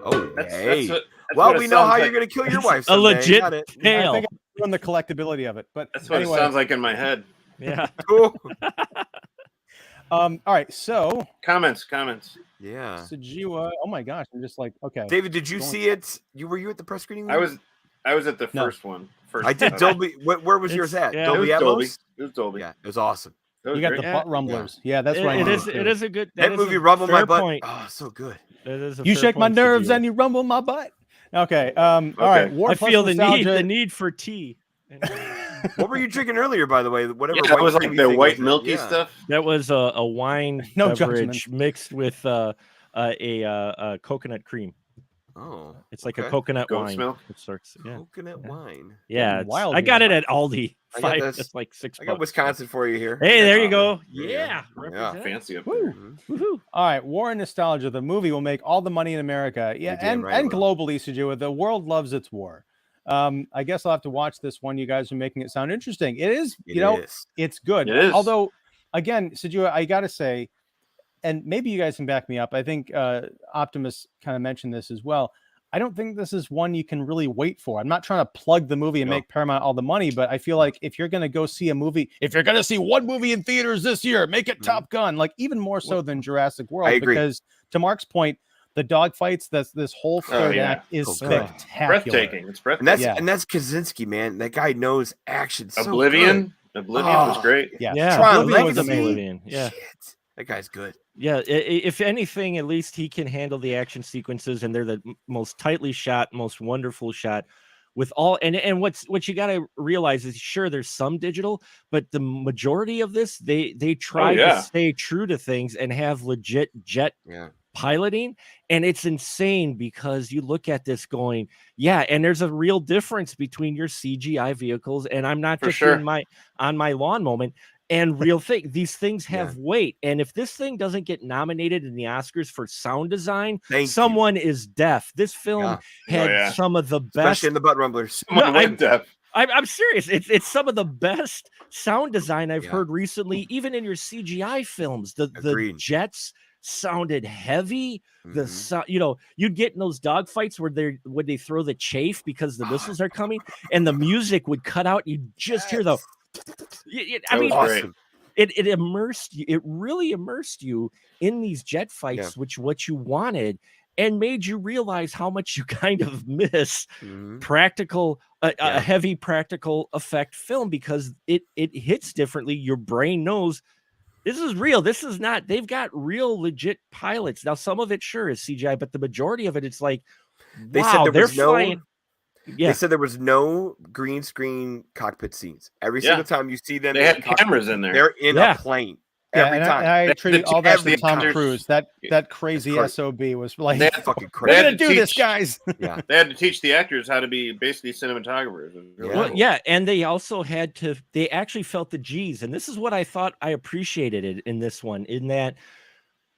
Oh, that's well, we know how you're going to kill your wife. A legit tail. I think I the collectability of it, but that's what it sounds like in my head. Yeah. Cool. All right. So comments. Yeah. Sajua. Oh my gosh. I'm just like, okay. David, did you see it? Were you at the press screening? I was at the first one. I did Dolby. Where was yours at? Yeah, Dolby Atmos? It was Dolby. Yeah, it was awesome. You got the butt rumblers. Yeah, that's right. It is a good. That movie rumbled my butt. Point. Oh, so good. You shake my nerves and you rumble my butt. Okay. All right. I feel the need for tea. What were you drinking earlier, by the way? Whatever. Yeah, that was like the white milky stuff. That was a wine No beverage judgment. mixed with a coconut cream. Oh, It's like a coconut Goat's wine. milk? It starts, coconut wine. Yeah, Wild I got here. it at Aldi. I got this. It's like $6. I got Wisconsin for you here. Hey, there you go. Yeah. Yeah, Yeah. represent. Fancy up Woo. there. Woohoo. All right, War and Nostalgia. The movie will make all the money in America. Yeah, You're damn and, right it and will. globally, Sujua. The world loves its war. I guess I'll have to watch this one. You guys are making it sound interesting. It is, it's good. It is. Although, again, Sujua, I got to say, and maybe you guys can back me up. I think Optimus kind of mentioned this as well. I don't think this is one you can really wait for. I'm not trying to plug the movie and make Paramount all the money, but I feel like if you're going to go see a movie, if you're going to see one movie in theaters this year, make it Top Gun, like even more so than Jurassic World. I agree. Because to Mark's point, the dogfights, this whole third act is spectacular. Breathtaking. It's breathtaking. And that's Kaczynski, man. That guy knows action. So Oblivion. good. Oblivion was great. Yeah, Tron Oblivion was Legacy. amazing. Oblivion. Yeah. Shit. That guy's good. Yeah, if anything, at least he can handle the action sequences, and they're the most tightly shot, most wonderful shot. With all and what you got to realize is, sure, there's some digital, but the majority of this, they try to stay true to things and have legit jet piloting, and it's insane because you look at this going, and there's a real difference between your CGI vehicles, and I'm not just in my on my lawn moment. And real thing, these things have weight. And if this thing doesn't get nominated in the Oscars for sound design, someone is deaf. This film had some of the best, especially in the butt rumblers. I'm serious. It's some of the best sound design I've heard recently, even in your CGI films. The jets sounded heavy. The sound, you'd get in those dogfights where they throw the chafe because the missiles are coming, and the music would cut out. You just hear the. I mean, awesome. It immersed you. It really immersed you in these jet fights, which what you wanted, and made you realize how much you kind of miss practical, a heavy practical effect film, because it hits differently. Your brain knows this is real. This is not. They've got real, legit pilots. Now, some of it sure is CGI, but the majority of it, it's like, wow, they're flying. They said there was no green screen cockpit scenes. Every single time you see them, they had cameras in there. They're in a plane. Every time. And I attribute all that to Tom Cruise. That crazy SOB was like, fucking crazy. We're gonna do this, guys. They had to teach the actors how to be basically cinematographers. And they also had to. They actually felt the G's, and this is what I thought I appreciated in this one, in that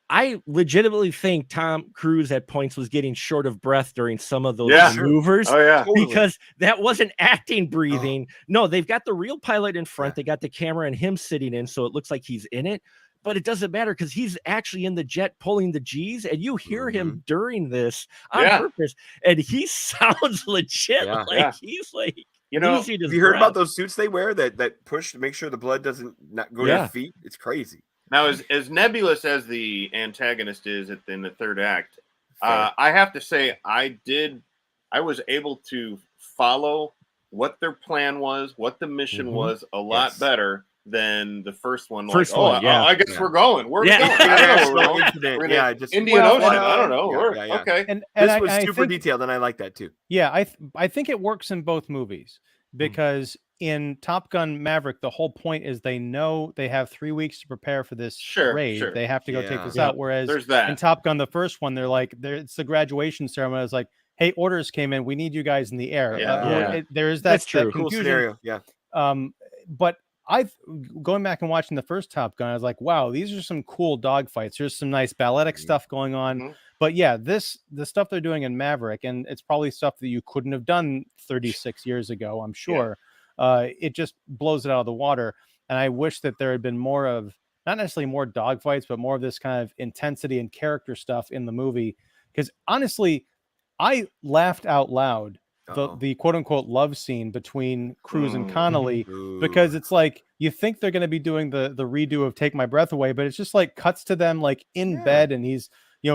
I legitimately think Tom Cruise at points was getting short of breath during some of those maneuvers. Because that wasn't acting breathing. No, they've got the real pilot in front. They got the camera and him sitting in, so it looks like he's in it. But it doesn't matter because he's actually in the jet pulling the G's, and you hear him during this on purpose, and he sounds legit. He's like, have you heard about those suits they wear that push to make sure the blood doesn't not go to their feet? It's crazy. Now, as nebulous as the antagonist is in the third act, I have to say I was able to follow what their plan was, what the mission was, a lot better than the first one. I guess we're going. We're going. Indian Ocean. I don't know. Okay. And this was super detailed, and I like that too. Yeah, I think it works in both movies, because in Top Gun Maverick, the whole point is they know they have 3 weeks to prepare for this raid. They have to go take this out. Whereas in Top Gun, the first one, they're like, it's the graduation ceremony. It's like, hey, orders came in. We need you guys in the air. There is that cool scenario. But going back and watching the first Top Gun, I was like, wow, these are some cool dogfights. There's some nice balletic stuff going on. But the stuff they're doing in Maverick, and it's probably stuff that you couldn't have done 36 years ago, I'm sure. It just blows it out of the water. And I wish that there had been more of, not necessarily more dogfights, but more of this kind of intensity and character stuff in the movie. Because honestly, I laughed out loud the quote unquote love scene between Cruise and Connolly, because it's like, you think they're going to be doing the redo of Take My Breath Away, but it's just like cuts to them like in bed, and he's,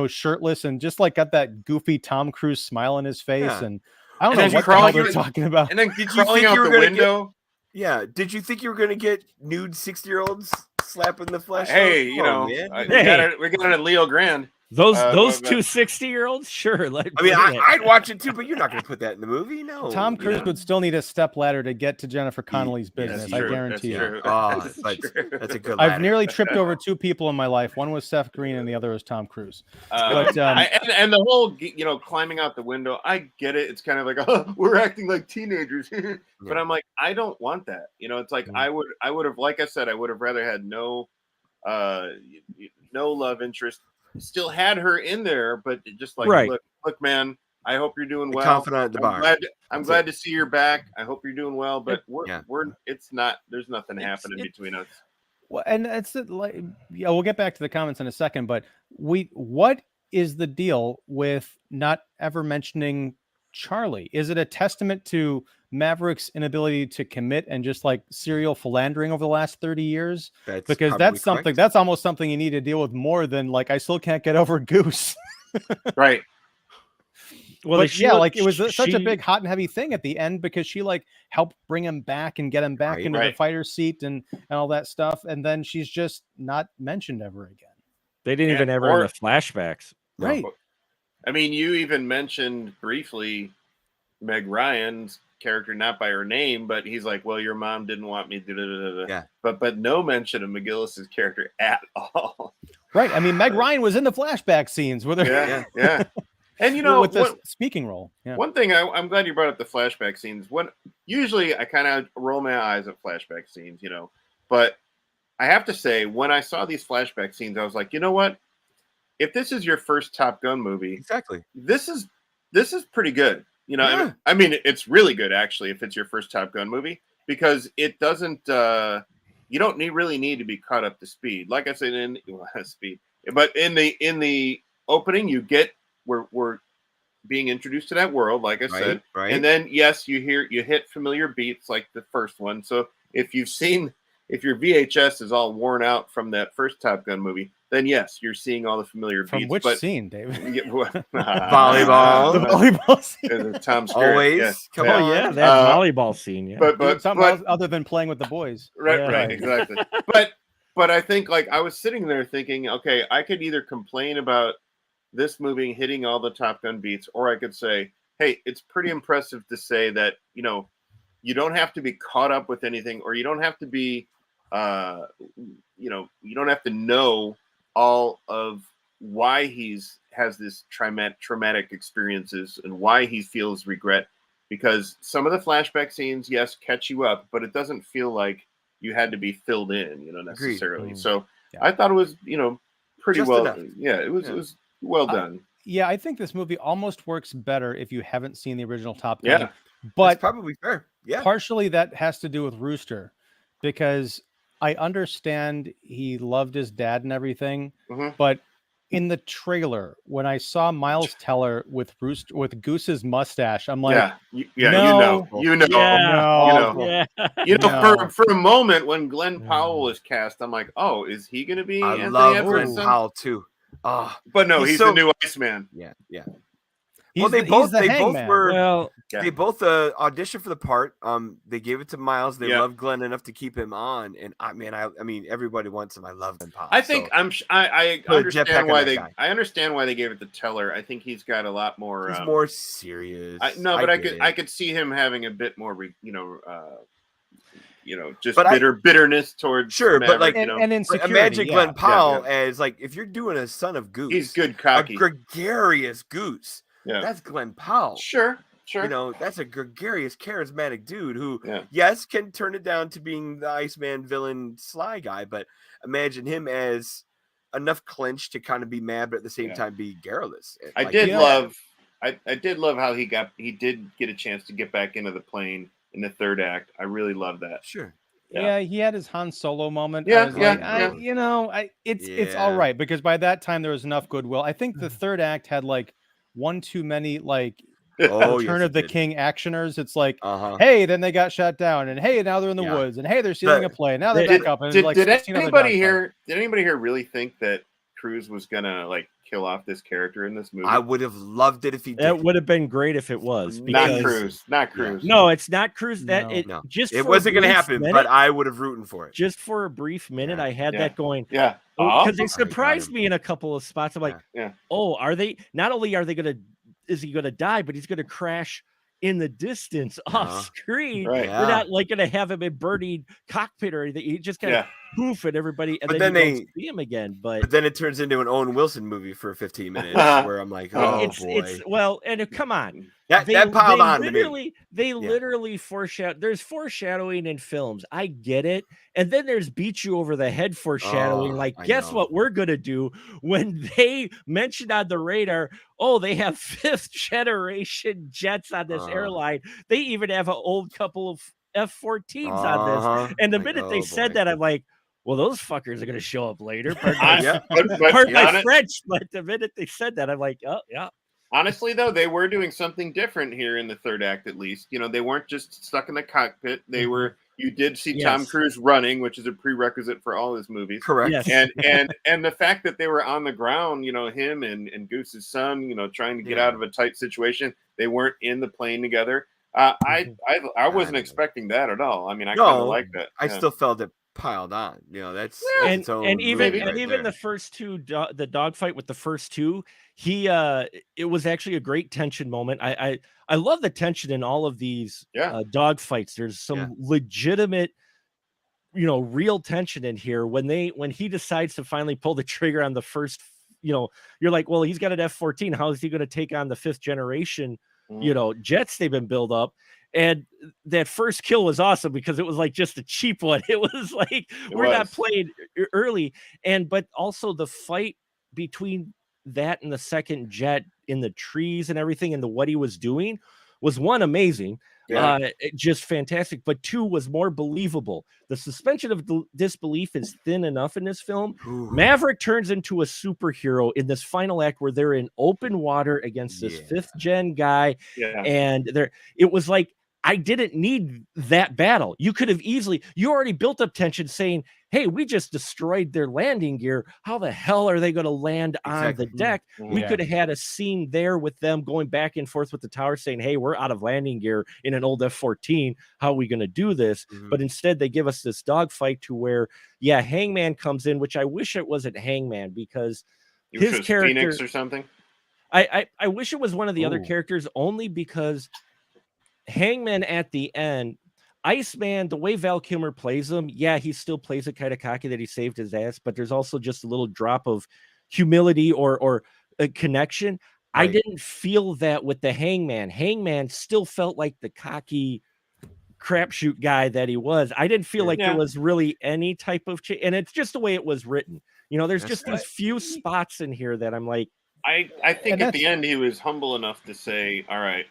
shirtless, and just like got that goofy Tom Cruise smile on his face. And I don't know what the hell they're talking about. And then crawling out the window. Did you think you were going to get nude 60-year-olds slapping the flesh? Hey, we got it at Leo Grand. Those two 60-year-olds, sure. I mean, I'd watch it too, but you're not going to put that in the movie, no. Tom Cruise would still need a stepladder to get to Jennifer Connelly's business. I guarantee you. Oh, that's a good. I've nearly tripped over two people in my life. One was Seth Green, and the other was Tom Cruise. And the whole, climbing out the window, I get it. It's kind of like, oh, we're acting like teenagers, but I'm like, I don't want that. It's like I would have, like I said, I would have rather had no love interest. Still had her in there, but just like, look, man, I hope you're doing well. Confidant at the bar. I'm glad to see you're back. I hope you're doing well, but it's not. There's nothing happening between us. Well, and it's like, we'll get back to the comments in a second, but what is the deal with not ever mentioning Charlie? Is it a testament to Maverick's inability to commit and just like serial philandering over the last 30 years? Because that's something correct. That's almost something you need to deal with more than like, I still can't get over Goose. Right. Well, it was such a big hot and heavy thing at the end because she like helped bring him back and get him back into the fighter's seat and all that stuff. And then she's just not mentioned ever again. They didn't even ever in the flashbacks. Right. No. I mean, you even mentioned briefly Meg Ryan's character, not by her name, but he's like, well, your mom didn't want me to but no mention of McGillis's character at all. Right. I mean, Meg Ryan was in the flashback scenes with her. Yeah. And with the speaking role. Yeah. One thing I'm glad you brought up the flashback scenes. Usually I kind of roll my eyes at flashback scenes, but I have to say, when I saw these flashback scenes, I was like, you know what? If this is your first Top Gun movie, exactly, this is pretty good. I mean, it's really good actually if it's your first Top Gun movie, because it doesn't. You don't really need to be caught up to speed. Like I said, but in the opening, you get we're being introduced to that world, like I said, and then yes, you hit familiar beats like the first one. So if your VHS is all worn out from that first Top Gun movie, then yes, you're seeing all the familiar beats. From which scene, David? Volleyball. The volleyball scene. Tom Skerritt. Always. Yeah. Come on. Yeah, that volleyball scene. Yeah. But something else other than playing with the boys. Right, exactly. But I think like I was sitting there thinking, okay, I could either complain about this movie hitting all the Top Gun beats, or I could say, hey, it's pretty impressive to say that, you don't have to be caught up with anything, or you don't have to be, you don't have to know all of why has this traumatic experiences and why he feels regret, because some of the flashback scenes, yes, catch you up, but it doesn't feel like you had to be filled in, necessarily. Agreed. So I thought it was, pretty Just well. enough. Yeah, it was well done. I think this movie almost works better if you haven't seen the original Top Gun. Yeah, but that's probably fair. Yeah, partially that has to do with Rooster, because I understand he loved his dad and everything, but in the trailer, when I saw Miles Teller with Goose's mustache, I'm like, for a moment when Glenn Powell was cast, I'm like, oh, is he going to be? I Anthony love Edwards? Glenn Powell too. But no, he's the new Iceman. Yeah. They both auditioned for the part. They gave it to Miles. They loved Glenn enough to keep him on. And I mean, everybody wants him. I love Glenn Powell. I think I understand why I understand why they gave it to Teller. I think he's got a lot more. He's more serious. I could see him having a bit more, bitterness towards. Sure, Maverick, but like, and insecurity. Imagine Glenn Powell as like, if you're doing a Son of Goose, he's good, cocky, a gregarious Goose. Yeah. That's Glenn Powell. Sure. That's a gregarious, charismatic dude who, yes, can turn it down to being the Iceman villain sly guy, but imagine him as enough clinch to kind of be mad, but at the same time be garrulous. I did love how he did get a chance to get back into the plane in the third act. I really love that. Sure. Yeah, he had his Han Solo moment. It's all right, because by that time there was enough goodwill. I think the third act had like one too many like Return of the King actioners. It's like, hey, then they got shot down, and hey, now they're in the woods, and hey, they're stealing a plane. Now they're back up. And did anybody here really think that Cruise was gonna like kill off this character in this movie? I would have loved it if he did. That would have been great if it was. Not Cruise. No, it's not Cruise. No. It wasn't going to happen, but I would have rooted for it. Just for a brief minute, I had that going. Yeah, because they surprised me in a couple of spots. I'm like, yeah. Oh, are they? Not only are they gonna, is he gonna die, but he's gonna crash in the distance off screen. Right. We're not like gonna have him in burning cockpit or anything. He just kind of poof at everybody, and then you don't see him again. But then it turns into an Owen Wilson movie for 15 minutes, where I'm like, boy. Well, and come on. That piled on to me. They literally foreshadow. There's foreshadowing in films. I get it. And then there's beat you over the head foreshadowing. Guess what we're going to do when they mentioned on the radar, they have 5th generation jets on this airline. They even have an old couple of F-14s on this. And the minute they said that, I'm like, well, those fuckers are going to show up later. Pardon my French, but the minute they said that, I'm like, oh, yeah. Honestly, though, they were doing something different here in the third act, at least. You know, they weren't just stuck in the cockpit. They were. You did see Tom Cruise running, which is a prerequisite for all his movies. Correct. Yes. And the fact that they were on the ground, you know, him and Goose's son, you know, trying to get out of a tight situation. They weren't in the plane together. I wasn't expecting that at all. I mean, I kind of like that. I still felt it piled on. You know, that's and even the first two, the dogfight with the first two, it was actually a great tension moment. I love the tension in all of these dog fights. There's some legitimate, you know, real tension in here when he decides to finally pull the trigger on the first, you know, you're like, well, he's got an F-14. How is he going to take on the 5th generation, you know, jets they've been built up? And that first kill was awesome because it was like just a cheap one. It was like not playing early. But also the fight between that and the second jet in the trees and everything and what he was doing was, one, amazing. Just fantastic. But 2 was more believable. The suspension of disbelief is thin enough in this film. Ooh. Maverick turns into a superhero in this final act where they're in open water against this 5th gen guy. And it was like, I didn't need that battle. You could have you already built up tension saying, hey, we just destroyed their landing gear. How the hell are they going to land on the deck? We could have had a scene there with them going back and forth with the tower saying, hey, we're out of landing gear in an old F-14. How are we going to do this? But instead they give us this dogfight to where, Hangman comes in, which I wish it wasn't Hangman because his character Phoenix or something. I wish it was one of the other characters, only because Hangman at the end, Iceman, the way Val Kilmer plays him, he still plays it kind of cocky that he saved his ass, but there's also just a little drop of humility or a connection. Right. I didn't feel that with the Hangman. Hangman still felt like the cocky crapshoot guy that he was. I didn't feel like there was really any type of and it's just the way it was written. You know, there's just these few spots in here that I'm like, I think at the end he was humble enough to say, all right,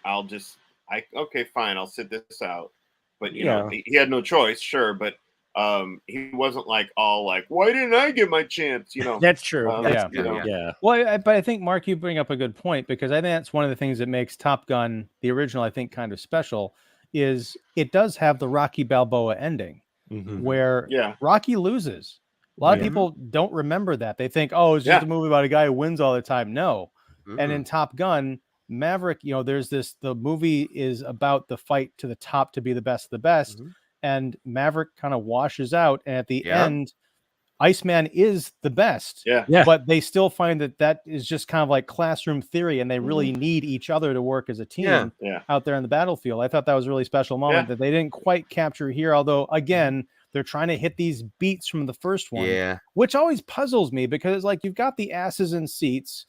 okay, fine, I'll sit this out. But you know, he had no choice, sure, but he wasn't like all like, why didn't I get my chance? You know, that's true. Well, but I think, Mark, you bring up a good point, because I think that's one of the things that makes Top Gun, the original, I think, kind of special, is it does have the Rocky Balboa ending, where Rocky loses. A lot of people don't remember that. They think, it's just a movie about a guy who wins all the time. No. And in Top Gun, Maverick, you know, the movie is about the fight to the top to be the best of the best. And Maverick kind of washes out. And at the end, Iceman is the best. But they still find that is just kind of like classroom theory. And they really need each other to work as a team out there in the battlefield. I thought that was a really special moment that they didn't quite capture here. Although, again, they're trying to hit these beats from the first one, which always puzzles me, because like you've got the asses in seats.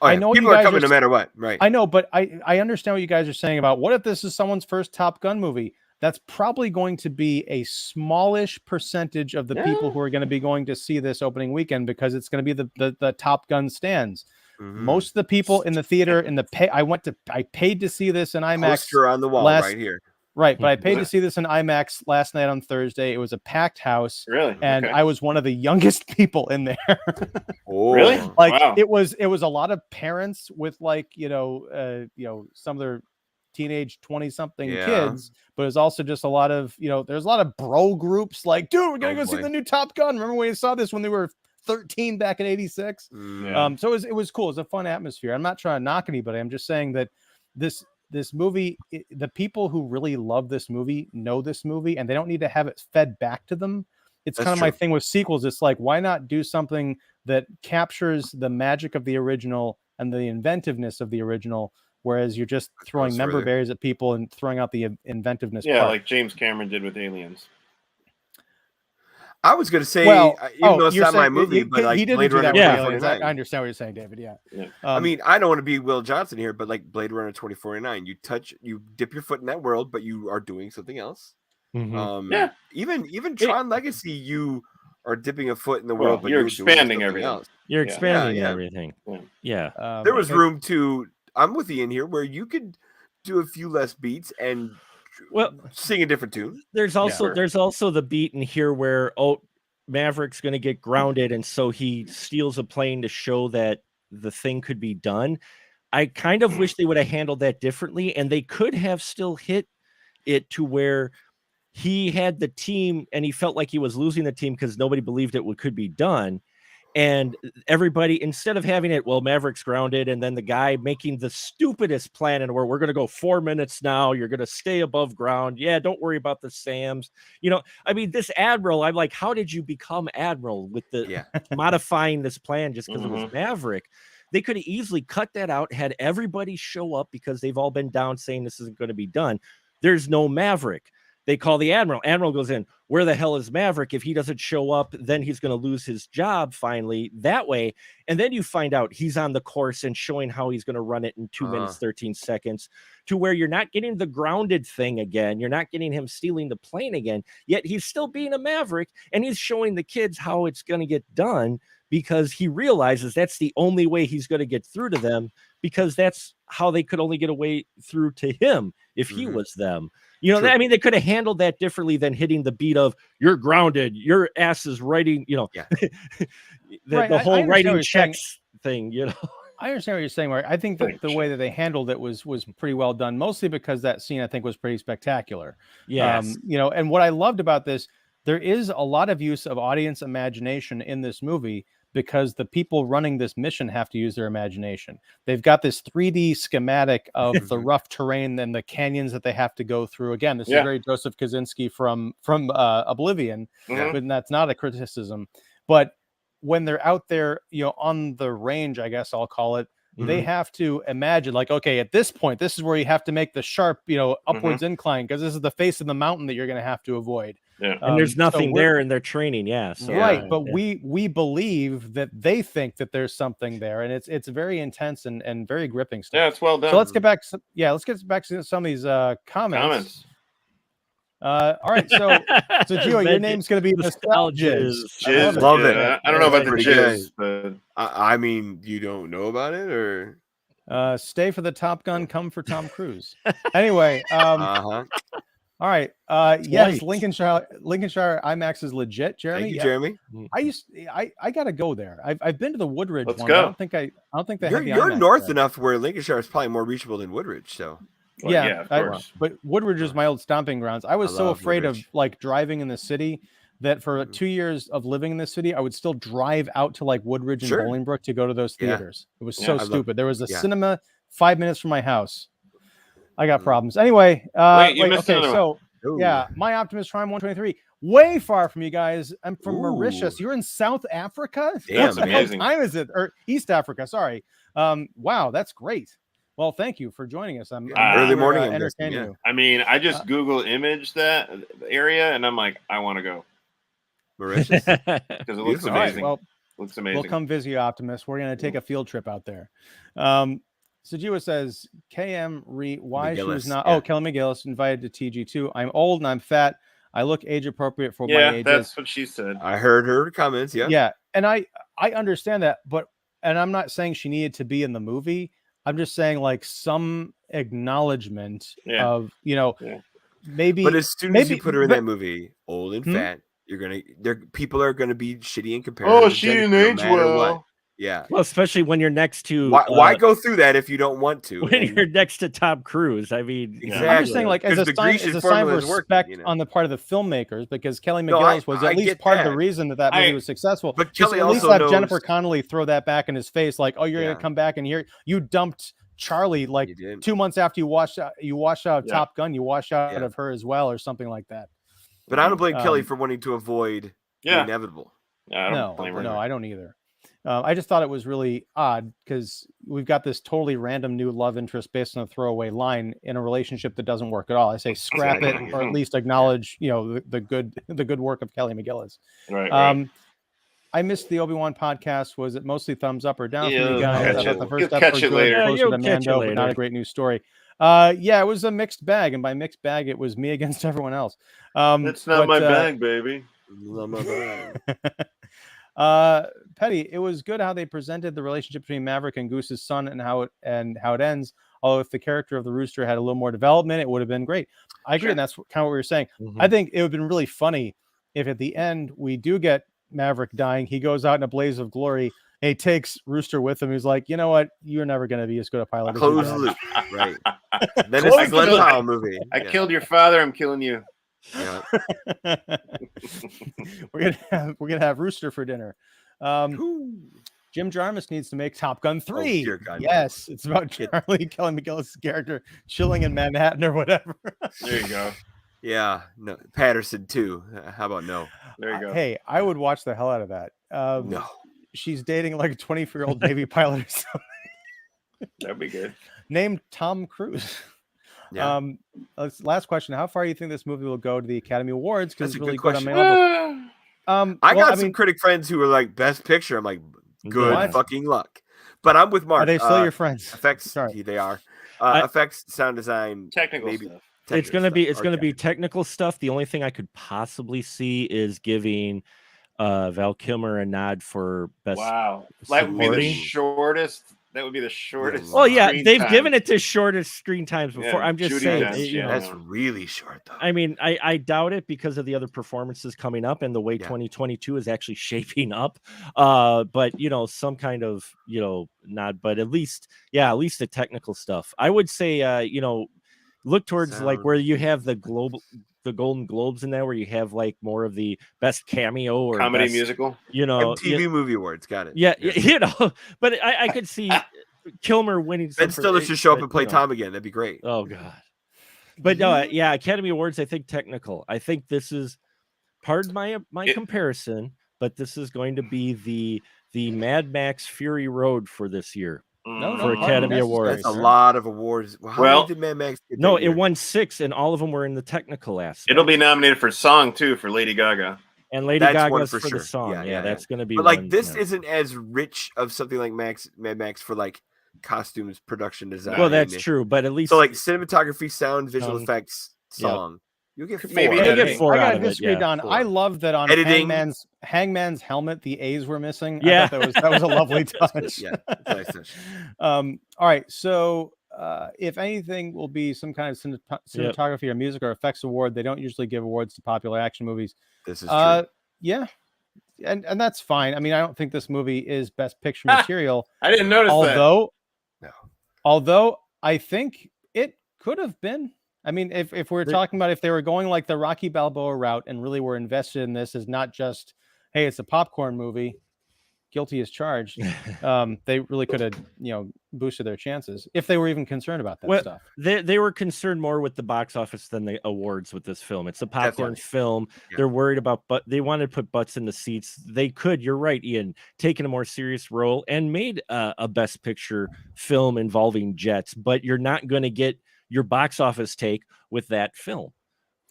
I know people are coming no matter what, right? I know, but I understand what you guys are saying about what if this is someone's first Top Gun movie. That's probably going to be a smallish percentage of the people who are going to be going to see this opening weekend, because it's going to be the Top Gun stands. Most of the people in the theater I paid to see this in IMAX. Poster on the wall right here. Right, but I paid to see this in IMAX last night on Thursday. It was a packed house. Really? And I was one of the youngest people in there. Really? Like it was a lot of parents with like, some of their teenage 20-something kids, but it was also just a lot of, there's a lot of bro groups like, dude, we're going to go see the new Top Gun. Remember when we saw this when they were 13 back in 86. Yeah. So it was cool. It was a fun atmosphere. I'm not trying to knock anybody. I'm just saying that this movie, the people who really love this movie know this movie, and they don't need to have it fed back to them. It's kind of my thing with sequels. It's like, why not do something that captures the magic of the original and the inventiveness of the original, whereas you're just throwing member berries at people and throwing out the inventiveness. Yeah, like James Cameron did with Aliens. I was going to say, even though it's not my movie, but like he didn't do that with Aliens. I understand what you're saying, David. Yeah. I mean, I don't want to be Will Johnson here, but like Blade Runner 2049, you dip your foot in that world, but you are doing something else. Even Tron Legacy, you are dipping a foot in the world, but you're expanding everything else. You're expanding everything. Yeah. There was room to. I'm with Ian here, where you could do a few less beats and sing a different tune. There's also the beat in here where Maverick's going to get grounded, and so he steals a plane to show that the thing could be done. I kind of wish they would have handled that differently, and they could have still hit it to where he had the team and he felt like he was losing the team because nobody believed it could be done. And everybody, instead of having it, Maverick's grounded, and then the guy making the stupidest plan, and where we're going to go 4 minutes now, you're going to stay above ground. Yeah, don't worry about the SAMs. I mean, this Admiral, I'm like, how did you become Admiral with the modifying this plan just because it was Maverick? They could have easily cut that out, had everybody show up because they've all been down saying this isn't going to be done. There's no Maverick. They call the Admiral. Admiral goes in. Where the hell is Maverick? If he doesn't show up, then he's going to lose his job finally that way. And then you find out he's on the course and showing how he's going to run it in 2 minutes, 13 seconds, to where you're not getting the grounded thing again. You're not getting him stealing the plane again, yet he's still being a Maverick, and he's showing the kids how it's going to get done because he realizes that's the only way he's going to get through to them, because that's how they could only get away through to him if he was them. I mean, they could have handled that differently than hitting the beat of "you're grounded, your ass is writing," the whole writing checks thing. I understand what you're saying, Mark. I think that the way that they handled it was pretty well done, mostly because that scene I think was pretty spectacular. Yes. And what I loved about this, there is a lot of use of audience imagination in this movie, because the people running this mission have to use their imagination. They've got this 3D schematic of the rough terrain and the canyons that they have to go through. Again, this is very Joseph Kosinski from Oblivion, but that's not a criticism. But when they're out there, on the range, I guess I'll call it, they have to imagine, like, okay, at this point, this is where you have to make the sharp, upwards incline, because this is the face of the mountain that you're going to have to avoid. Yeah. And there's nothing there in their training. Right. But we believe that they think that there's something there, and it's very intense and very gripping stuff. Yeah, it's well done. So let's get back to some of these comments. All right, so Gio, your name's going to be Nostalgia. Love it. I don't know about the jizz, but I mean, you don't know about it, or stay for the Top Gun, come for Tom Cruise. Anyway, all right. Yes, Lincolnshire IMAX is legit, Jeremy. Thank you, Jeremy. I gotta go there. I've been to the Woodridge one. Go. I don't think they have the You're IMAX north there. enough where Lincolnshire is probably more reachable than Woodridge. So of course. But Woodridge is my old stomping grounds. I was so afraid Woodridge. of like driving in the city that for 2 years of living in the city, I would still drive out to like Woodridge and Bolingbrook to go to those theaters. It was so stupid. There was a cinema 5 minutes from my house. I got problems. Anyway, my Optimus Prime 123, way far from you guys. I'm from Mauritius. You're in South Africa? Damn, amazing. What time is it? Or East Africa, sorry. Wow, that's great. Well, thank you for joining us. I'm early morning entertaining you. I mean, I just Google image that area, and I'm like, I want to go. Mauritius, because it looks amazing. Right, well, looks amazing. We'll come visit you, Optimus. We're going to take a field trip out there. Sajua says, KM why she was not. Kelly McGillis invited to TG2. I'm old and I'm fat. I look age appropriate for my age. That's what she said. I heard her comments. Yeah, and I understand that, and I'm not saying she needed to be in the movie. I'm just saying like some acknowledgement of maybe. But as soon as you put her in that movie, old and fat, people are gonna be shitty in comparison. Oh, she didn't age well. Yeah. Well, especially when you're next to why go through that if you don't want to? when you're next to Tom Cruise. I mean, Exactly. I'm just saying, like, as a the sign, Grecian as a sign formula of is working, respect you know? on the part of the filmmakers, because Kelly No, McGillis was I at least get part of the that. reason that movie was successful. But Just Kelly at least also have knows Jennifer Connelly throw that back in his face, like, "Oh, you're Yeah. gonna come back and here you dumped Charlie like You did. 2 months after you washed out Yeah. Top Gun, you washed out Yeah. of her as well, or something like that." But I don't blame Kelly for wanting to avoid the Yeah. inevitable. Yeah, I don't blame her. No, I don't either. I just thought it was really odd because we've got this totally random new love interest based on a throwaway line in a relationship that doesn't work at all. I say scrap it, or at least acknowledge, the good work of Kelly McGillis. Right. I missed the Obi-Wan podcast. Was it mostly thumbs up or down from you You'll guys? I catch thought the it. first You'll episode catch was it good, later. closer You'll to catch it Mando, but not later. a great news story. Yeah, it was a mixed bag, and by mixed bag, it was me against everyone else. It's not my bag, baby. Not my bag. Petty, it was good how they presented the relationship between Maverick and Goose's son and how it ends. Although if the character of the rooster had a little more development, it would have been great. I agree, and that's kind of what we were saying. I think it would have been really funny if at the end we do get Maverick dying. He goes out in a blaze of glory. And he takes Rooster with him. He's like, you know what? You're never going to be as good a pilot. Close as the you loop. Right. Then Close it's the Glenn the loop. Powell movie. I killed your father. I'm killing you. Yeah. we're gonna have Rooster for dinner. Jim Jarmusch needs to make Top Gun 3. dear God, yes, it's about Charlie Kelly McGillis' character chilling in Manhattan or whatever. There you go. Yeah. No. Patterson too. How about no? There you go. Hey, I would watch the hell out of that. No. She's dating like a 24-year-old Navy pilot or something. That'd be good. Named Tom Cruise. Yeah. Last question. How far do you think this movie will go to the Academy Awards? Because That's it's a really good good on question. my level. I got some critic friends who were like, best picture. I'm like, good What? fucking luck. But I'm with Mark. Are they still your friends? Effects, Sorry. they are. Effects, sound design, Technical maybe. stuff. It's gonna be technical stuff. The only thing I could possibly see is giving Val Kilmer a nod for best. Wow, that would be the supporting. shortest. That would be the shortest. Well, yeah, screen they've time. given it to shortest screen times before. Yeah, I'm just Judi saying, Dench, yeah. That's really short though. I mean, I doubt it because of the other performances coming up and the way Yeah. 2022 is actually shaping up. But some kind of nod. But at least the technical stuff. I would say look towards like Sound. where you have the Golden Globes in there, where you have like more of the best cameo or comedy best, musical. MTV Movie Awards, got it. Yeah, but I could see Kilmer winning. Ben Stiller should show up and play Tom again. That'd be great. Oh God. But no, Academy Awards, I think technical. I think this is, pardon my comparison, but this is going to be the Mad Max Fury Road for this year. For Academy Awards. That's a lot of awards. How many did Mad Max get? No, it won 6, and all of them were in the technical aspect. It'll be nominated for song too for Lady Gaga. And Lady Gaga's for the song. Yeah, that's going to be. But like this isn't as rich of something like Mad Max for like costumes, production design. Well, that's true, but at least so like cinematography, sound, visual effects, song. You'll get 4. Maybe I get 4 I out gotta of it. disagree, Don. 4. I love that on Editing. Hangman's helmet, the A's were missing. Yeah. I thought that was a lovely touch. Yeah, nice touch. All right, so if anything will be some kind of cinematography or music or effects award, they don't usually give awards to popular action movies. This is true. Yeah, and that's fine. I mean, I don't think this movie is best picture material. I didn't notice Although I think it could have been. I mean, if we're talking about if they were going like the Rocky Balboa route and really were invested in this as not just, hey, it's a popcorn movie, guilty as charged, they really could have, boosted their chances if they were even concerned about that stuff. They were concerned more with the box office than the awards with this film. It's a popcorn film. Yeah. They're worried about, but they wanted to put butts in the seats. They could, you're right, Ian, taken a more serious role and made a best picture film involving jets, but you're not going to get your box office take with that film.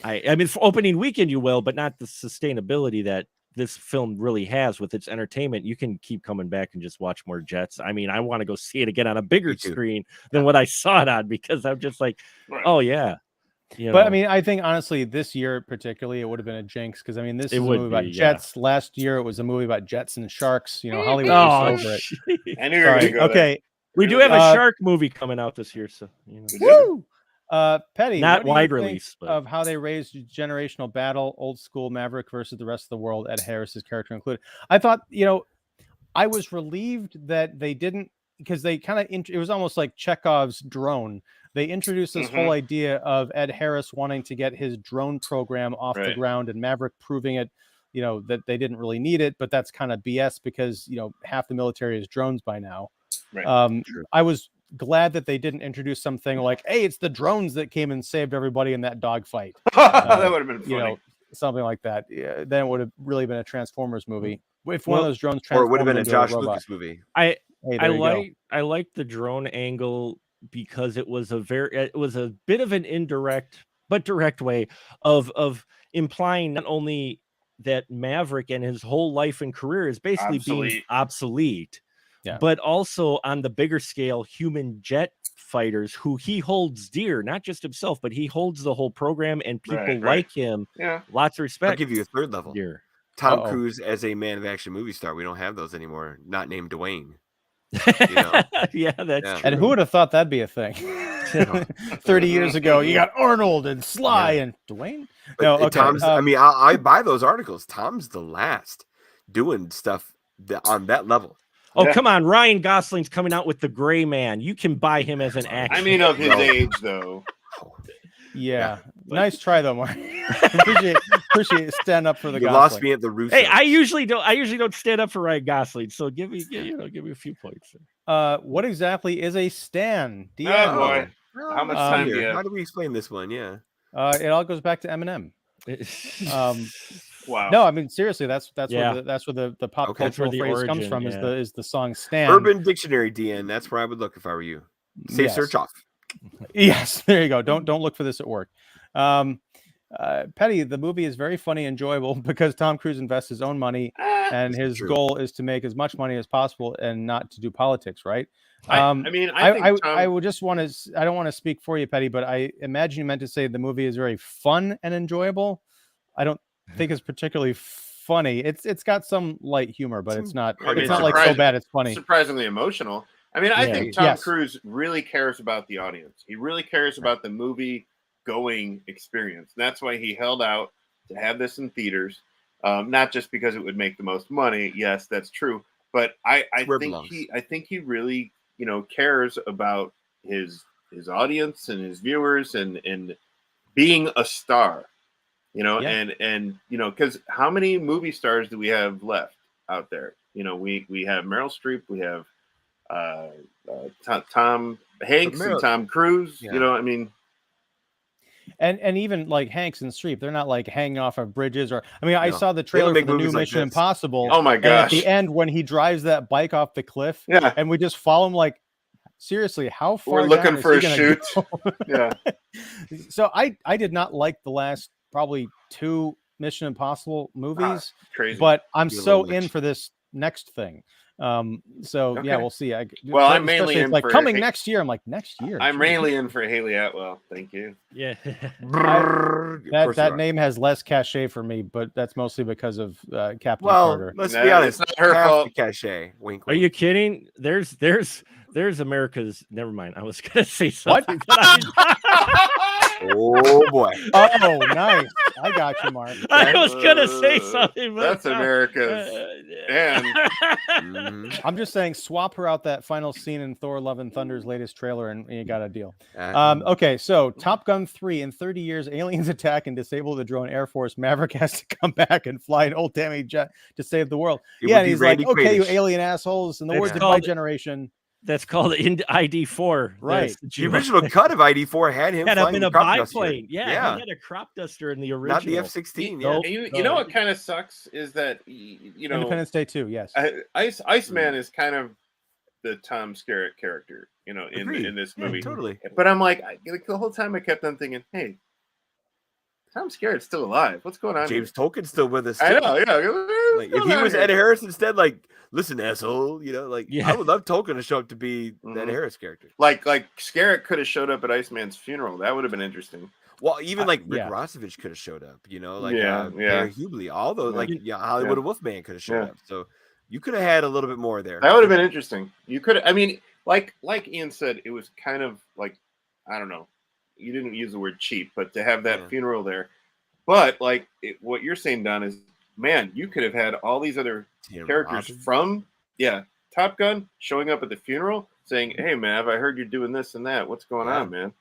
I mean, for opening weekend you will, but not the sustainability that this film really has with its entertainment. You can keep coming back and just watch more jets. I mean, I want to go see it again on a bigger screen than what I saw it on, because I'm just like, oh yeah. But I mean, I think honestly, this year particularly, it would have been a jinx because I mean, this is a movie about jets. Last year, it was a movie about jets and sharks. Hollywood was over it. I knew you were going to go there. We do have a shark movie coming out this year, so woo! Petty, not wide release, but of how they raised generational battle, old school Maverick versus the rest of the world, Ed Harris's character included. I thought, I was relieved that they didn't, because they kind of it was almost like Chekhov's drone. They introduced this whole idea of Ed Harris wanting to get his drone program off the ground, and Maverick proving it, that they didn't really need it, but that's kind of BS because half the military is drones by now. Right. I was glad that they didn't introduce something like, hey, it's the drones that came and saved everybody in that dogfight. That would have been funny. Something like that. Yeah, then it would have really been a Transformers movie. If one of those drones or it would have been a into Josh robot. Lucas movie. I like the drone angle because it was a bit of an indirect but direct way of implying not only that Maverick and his whole life and career is basically being obsolete, but also on the bigger scale, human jet fighters who he holds dear, not just himself, but he holds the whole program and people like him. Yeah, lots of respect. I'll give you a third level. Dear. Tom Cruise as a man of action movie star. We don't have those anymore. Not named Dwayne. Yeah, that's true. And who would have thought that'd be a thing? 30 years ago, you got Arnold and Sly and Dwayne. No, okay. Tom's. I buy those articles. Tom's the last doing stuff on that level. Oh, come on. Ryan Gosling's coming out with The Gray Man. You can buy him as an actor. I mean, of his age, though. Yeah. Nice try, though, Mark. appreciate stand up for the Gosling. You lost me at the Russos. Hey, I usually don't stand up for Ryan Gosling, so give me a few points. What exactly is a stan? Oh, boy. How much time do you have? How do we explain this one? Yeah. It all goes back to Eminem. Wow. No, I mean seriously, that's where the pop cultural phrase comes from. Is the song "Stan"? Urban Dictionary, DN. That's where I would look if I were you. Say search off. Yes, there you go. Don't look for this at work. Petty, the movie is very funny and enjoyable because Tom Cruise invests his own money, and his goal is to make as much money as possible and not to do politics, right? I would just want to. I don't want to speak for you, Petty, but I imagine you meant to say the movie is very fun and enjoyable. I don't think it's particularly funny. It's got some light humor, but it's not. It's not like so bad it's funny. Surprisingly emotional. I mean, I think Tom Cruise really cares about the audience. He really cares about the movie going experience. That's why he held out to have this in theaters, not just because it would make the most money. Yes, that's true. But I think he really cares about his audience and his viewers and being a star. And because how many movie stars do we have left out there? We have Meryl Streep, we have Tom Hanks and Tom Cruise. And even like Hanks and Streep, they're not like hanging off of bridges I saw the trailer for the new Mission Impossible. Oh my gosh! At the end, when he drives that bike off the cliff, and we just follow him, like, seriously, how far? We're looking for a shoot. Yeah. So I did not like the last probably 2 Mission Impossible movies, crazy. But I'm so in for this next thing. We'll see. I'm mainly in like for coming next year. I'm like, next year. I'm mainly in for Haley Atwell. Thank you. Yeah. that name has less cachet for me, but that's mostly because of Captain Carter. Let's be honest. It's not her fault. Cachet. Wink, wink. Are you kidding? There's America's. Never mind. I was gonna say something. But oh boy. Oh, nice. I got you, Mark. I was gonna say something. But that's America's. And I'm just saying, swap her out that final scene in Thor: Love and Thunder's latest trailer, and you got a deal. Okay, so Top Gun 3. In 30 years, aliens attack and disable the drone Air Force. Maverick has to come back and fly an old Tammy jet to save the world. And he's like, okay, you alien assholes. In the words of my generation. That's called ID4. Right. The original cut of ID4 had him flying in a biplane. Yeah, he had a crop duster in the original. Not the F-16. You know what kind of sucks is that Independence Day 2. Yes. Iceman is kind of the Tom Skerritt character, in this movie. Yeah, totally. But I'm like the whole time I kept on thinking, hey, Tom Skerritt's still alive. What's going on? James Tolkien's still with us. I know, yeah. Like, if he was Ed Harris instead, like, listen, asshole, I would love Tolkien to show up to be Ed Harris character. Like Skerritt could have showed up at Iceman's funeral. That would have been interesting. Well, even Rick Rossovich could have showed up. Barry Hubley, all those Hollywood Wolfman could have showed up. So you could have had a little bit more there. That would have been interesting. You could. I mean, like Ian said, it was kind of like, I don't know. You didn't use the word cheap, but to have that funeral there. But what you're saying, Don, is, man, you could have had all these other characters from Yeah, Top Gun showing up at the funeral saying, "Hey, Mav, I heard you're doing this and that. What's going on, man?"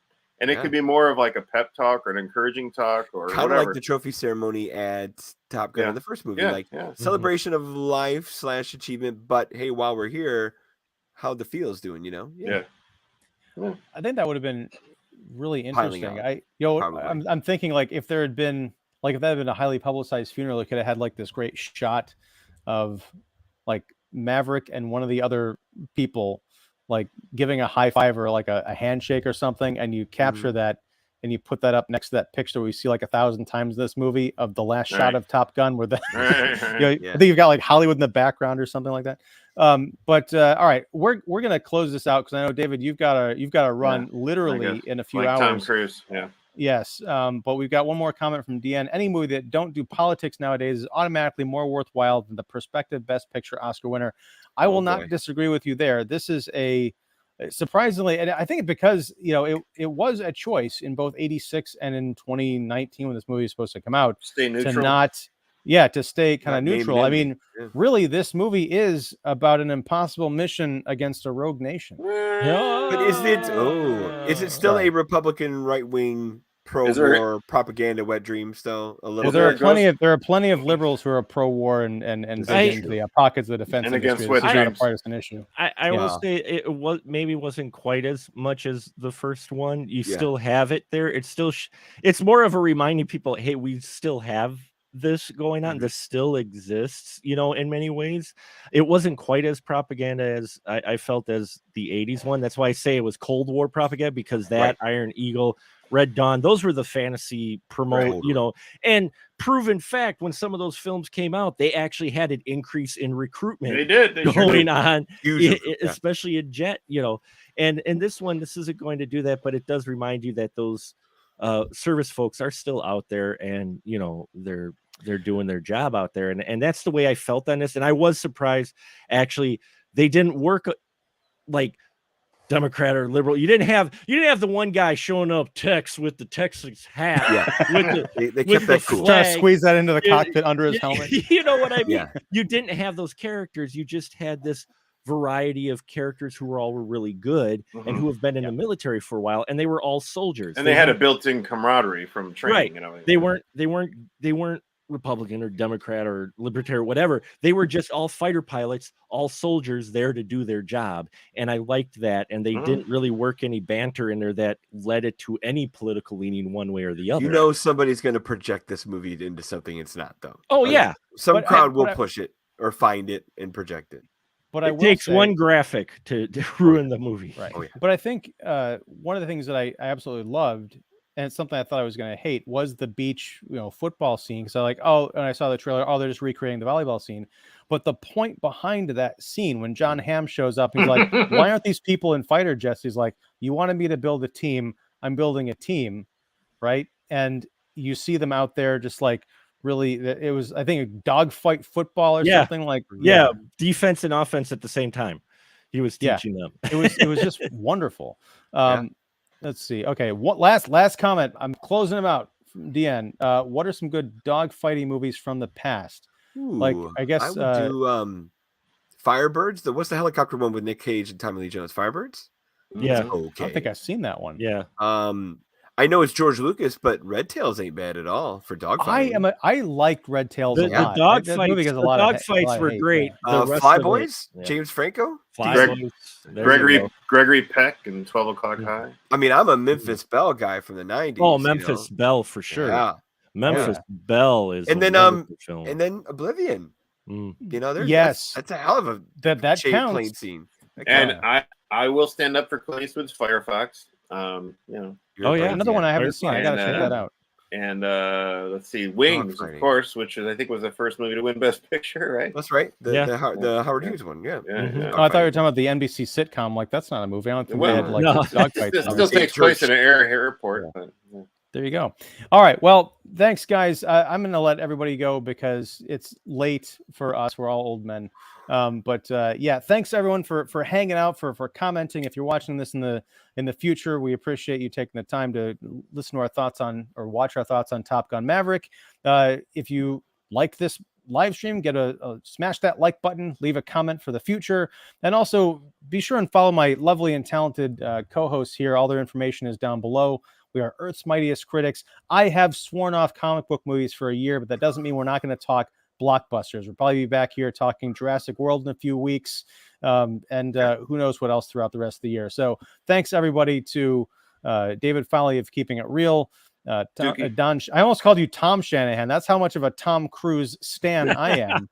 And it could be more of like a pep talk or an encouraging talk or kind of whatever. like the trophy ceremony at Top Gun in the first movie, celebration of life / achievement. But hey, while we're here, how the feel's doing, you know? Yeah. I think that would have been really interesting. I'm thinking like if that had been a highly publicized funeral, it could have had like this great shot of like Maverick and one of the other people like giving a high five or like a handshake or something, and you capture that and you put that up next to that picture we see like 1,000 times in this movie of the last shot of Top Gun where the I think you've got like Hollywood in the background or something like that. But all right, we're gonna close this out because I know, David, you've got to run literally in a few hours. Tom Cruise, Yes, but we've got one more comment from DN. Any movie that don't do politics nowadays is automatically more worthwhile than the prospective Best Picture Oscar winner. I will not disagree with you there. This is a surprisingly, and I think because it was a choice in both '86 and in 2019 when this movie is supposed to come out stay neutral. To stay kind of neutral. I mean, really, this movie is about an impossible mission against a rogue nation. But is it still a Republican right-wing pro-war propaganda wet dream still a little? There are plenty of liberals who are pro-war and big into the pockets of the defense and industry. Against this is not a partisan issue. I will say it wasn't quite as much as the first one. You still have it there. It's still it's more of a reminding people, hey, we still have this going on. This still exists, in many ways. It wasn't quite as propaganda as I felt as the 80s one. That's why I say it was Cold War propaganda, because that Iron Eagle, Red Dawn, those were the fantasy promote, and proven fact, when some of those films came out, they actually had an increase in recruitment. They did. Going on, especially in jet, and this one, this isn't going to do that, but it does remind you that those service folks are still out there, and they're doing their job out there, and that's the way I felt on this. And I was surprised, actually, they didn't work like Democrat or liberal. You didn't have the one guy showing up Tex with the Texas hat. They kept that cool. Trying to squeeze that into the cockpit under his helmet. You know what I mean? You didn't have those characters. You just had this variety of characters who were all really good and who have been in the military for a while, and they were all soldiers. And they had a built-in camaraderie from training. They weren't Republican or Democrat or Libertarian, whatever. They were just all fighter pilots, all soldiers there to do their job. And I liked that. And they didn't really work any banter in there that led it to any political leaning one way or the other. Somebody's going to project this movie into something it's not, though. Oh, yeah. Some crowd will push it or find it and project it. But it takes one graphic to ruin the movie. Right. But I think one of the things that I absolutely loved, and it's something I thought I was going to hate, was the beach, football scene. Because and I saw the trailer. They're just recreating the volleyball scene. But the point behind that scene, when John Hamm shows up, he's like, "Why aren't these people in fighter jets?" He's like, "You wanted me to build a team. I'm building a team, right?" And you see them out there, just like really. It was, I think, a dogfight football or something like. Yeah, defense and offense at the same time. He was teaching them. It was just wonderful. Let's see. Okay, what last comment? I'm closing them out from DN. What are some good dogfighting movies from the past? Like, I guess I would do Firebirds. What's the helicopter one with Nick Cage and Tommy Lee Jones? Firebirds? Yeah. I don't think I've seen that one. Yeah. I know it's George Lucas, but Red Tails ain't bad at all for dogfighting. I liked Red Tails a lot. The dogfights were great. Fly Boys, James Franco, Gregory Peck, and 12 O'Clock High. I mean, I'm a Memphis Belle guy from the 90s. Oh, Memphis Belle for sure. Yeah. Memphis Belle is, and then film. And then Oblivion. There's that's a hell of a that counts. Plane scene. And I will stand up for Clint Eastwood's Firefox. Another one I haven't seen. I gotta check that out. And let's see, Wings, of course, which I think was the first movie to win Best Picture, right? That's right. The Howard Hughes one. Yeah. Oh, I thought you were talking about the NBC sitcom. Like, that's not a movie. I don't think they had like dogfights. It still takes place in an airport. But, There you go. All right. Well, thanks, guys. I'm going to let everybody go because it's late for us. We're all old men. Thanks everyone for hanging out, for commenting. If you're watching this in the future, we appreciate you taking the time to listen to our thoughts on or watch our thoughts on Top Gun Maverick. If you like this live stream, smash that like button, leave a comment for the future, and also be sure and follow my lovely and talented co-hosts here. All their information is down below. We are Earth's Mightiest Critics. I have sworn off comic book movies for a year, but that doesn't mean we're not going to talk blockbusters. We'll probably be back here talking Jurassic World in a few weeks, and who knows what else throughout the rest of the year. So thanks everybody to David Foley of Keeping It Real. Don, I almost called you Tom Shanahan. That's how much of a Tom Cruise stan I am.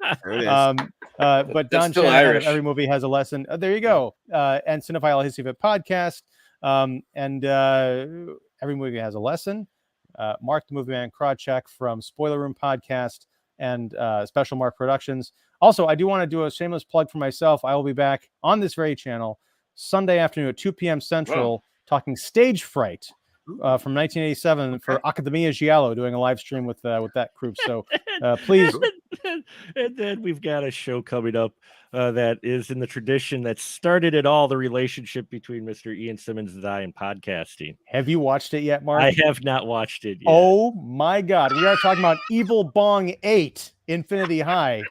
But Don Shanahan Irish. of Every Movie Has a Lesson. There you go. And Cinephile History of It podcast. And Every Movie Has a Lesson. Mark the Movie Man Krawcheck from Spoiler Room Podcast and Special Mark Productions. Also, I do want to do a shameless plug for myself. I will be back on this very channel Sunday afternoon at 2 p.m. Central talking Stage Fright from 1987 for Academia Giallo, doing a live stream with that group. So please. And then we've got a show coming up that is in the tradition that started it all, the relationship between Mr. Ian Simmons and I in podcasting. Have you watched it yet, Mark? I have not watched it yet. Oh my God. We are talking about Evil Bong 8 Infinity High.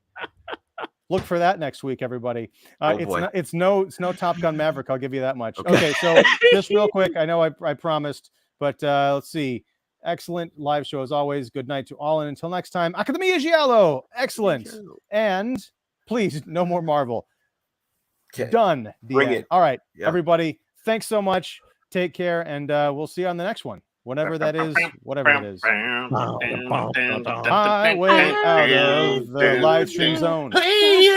Look for that next week, everybody. It's no Top Gun Maverick. I'll give you that much. Okay, so just real quick. I know I promised, but let's see. Excellent live show as always. Good night to all, and until next time, Academia Giallo. Excellent. And please, no more Marvel. Okay. Done. Bring it. All right, everybody. Thanks so much. Take care, and we'll see you on the next one. Whatever that is, whatever it is. Highway out of the live stream zone.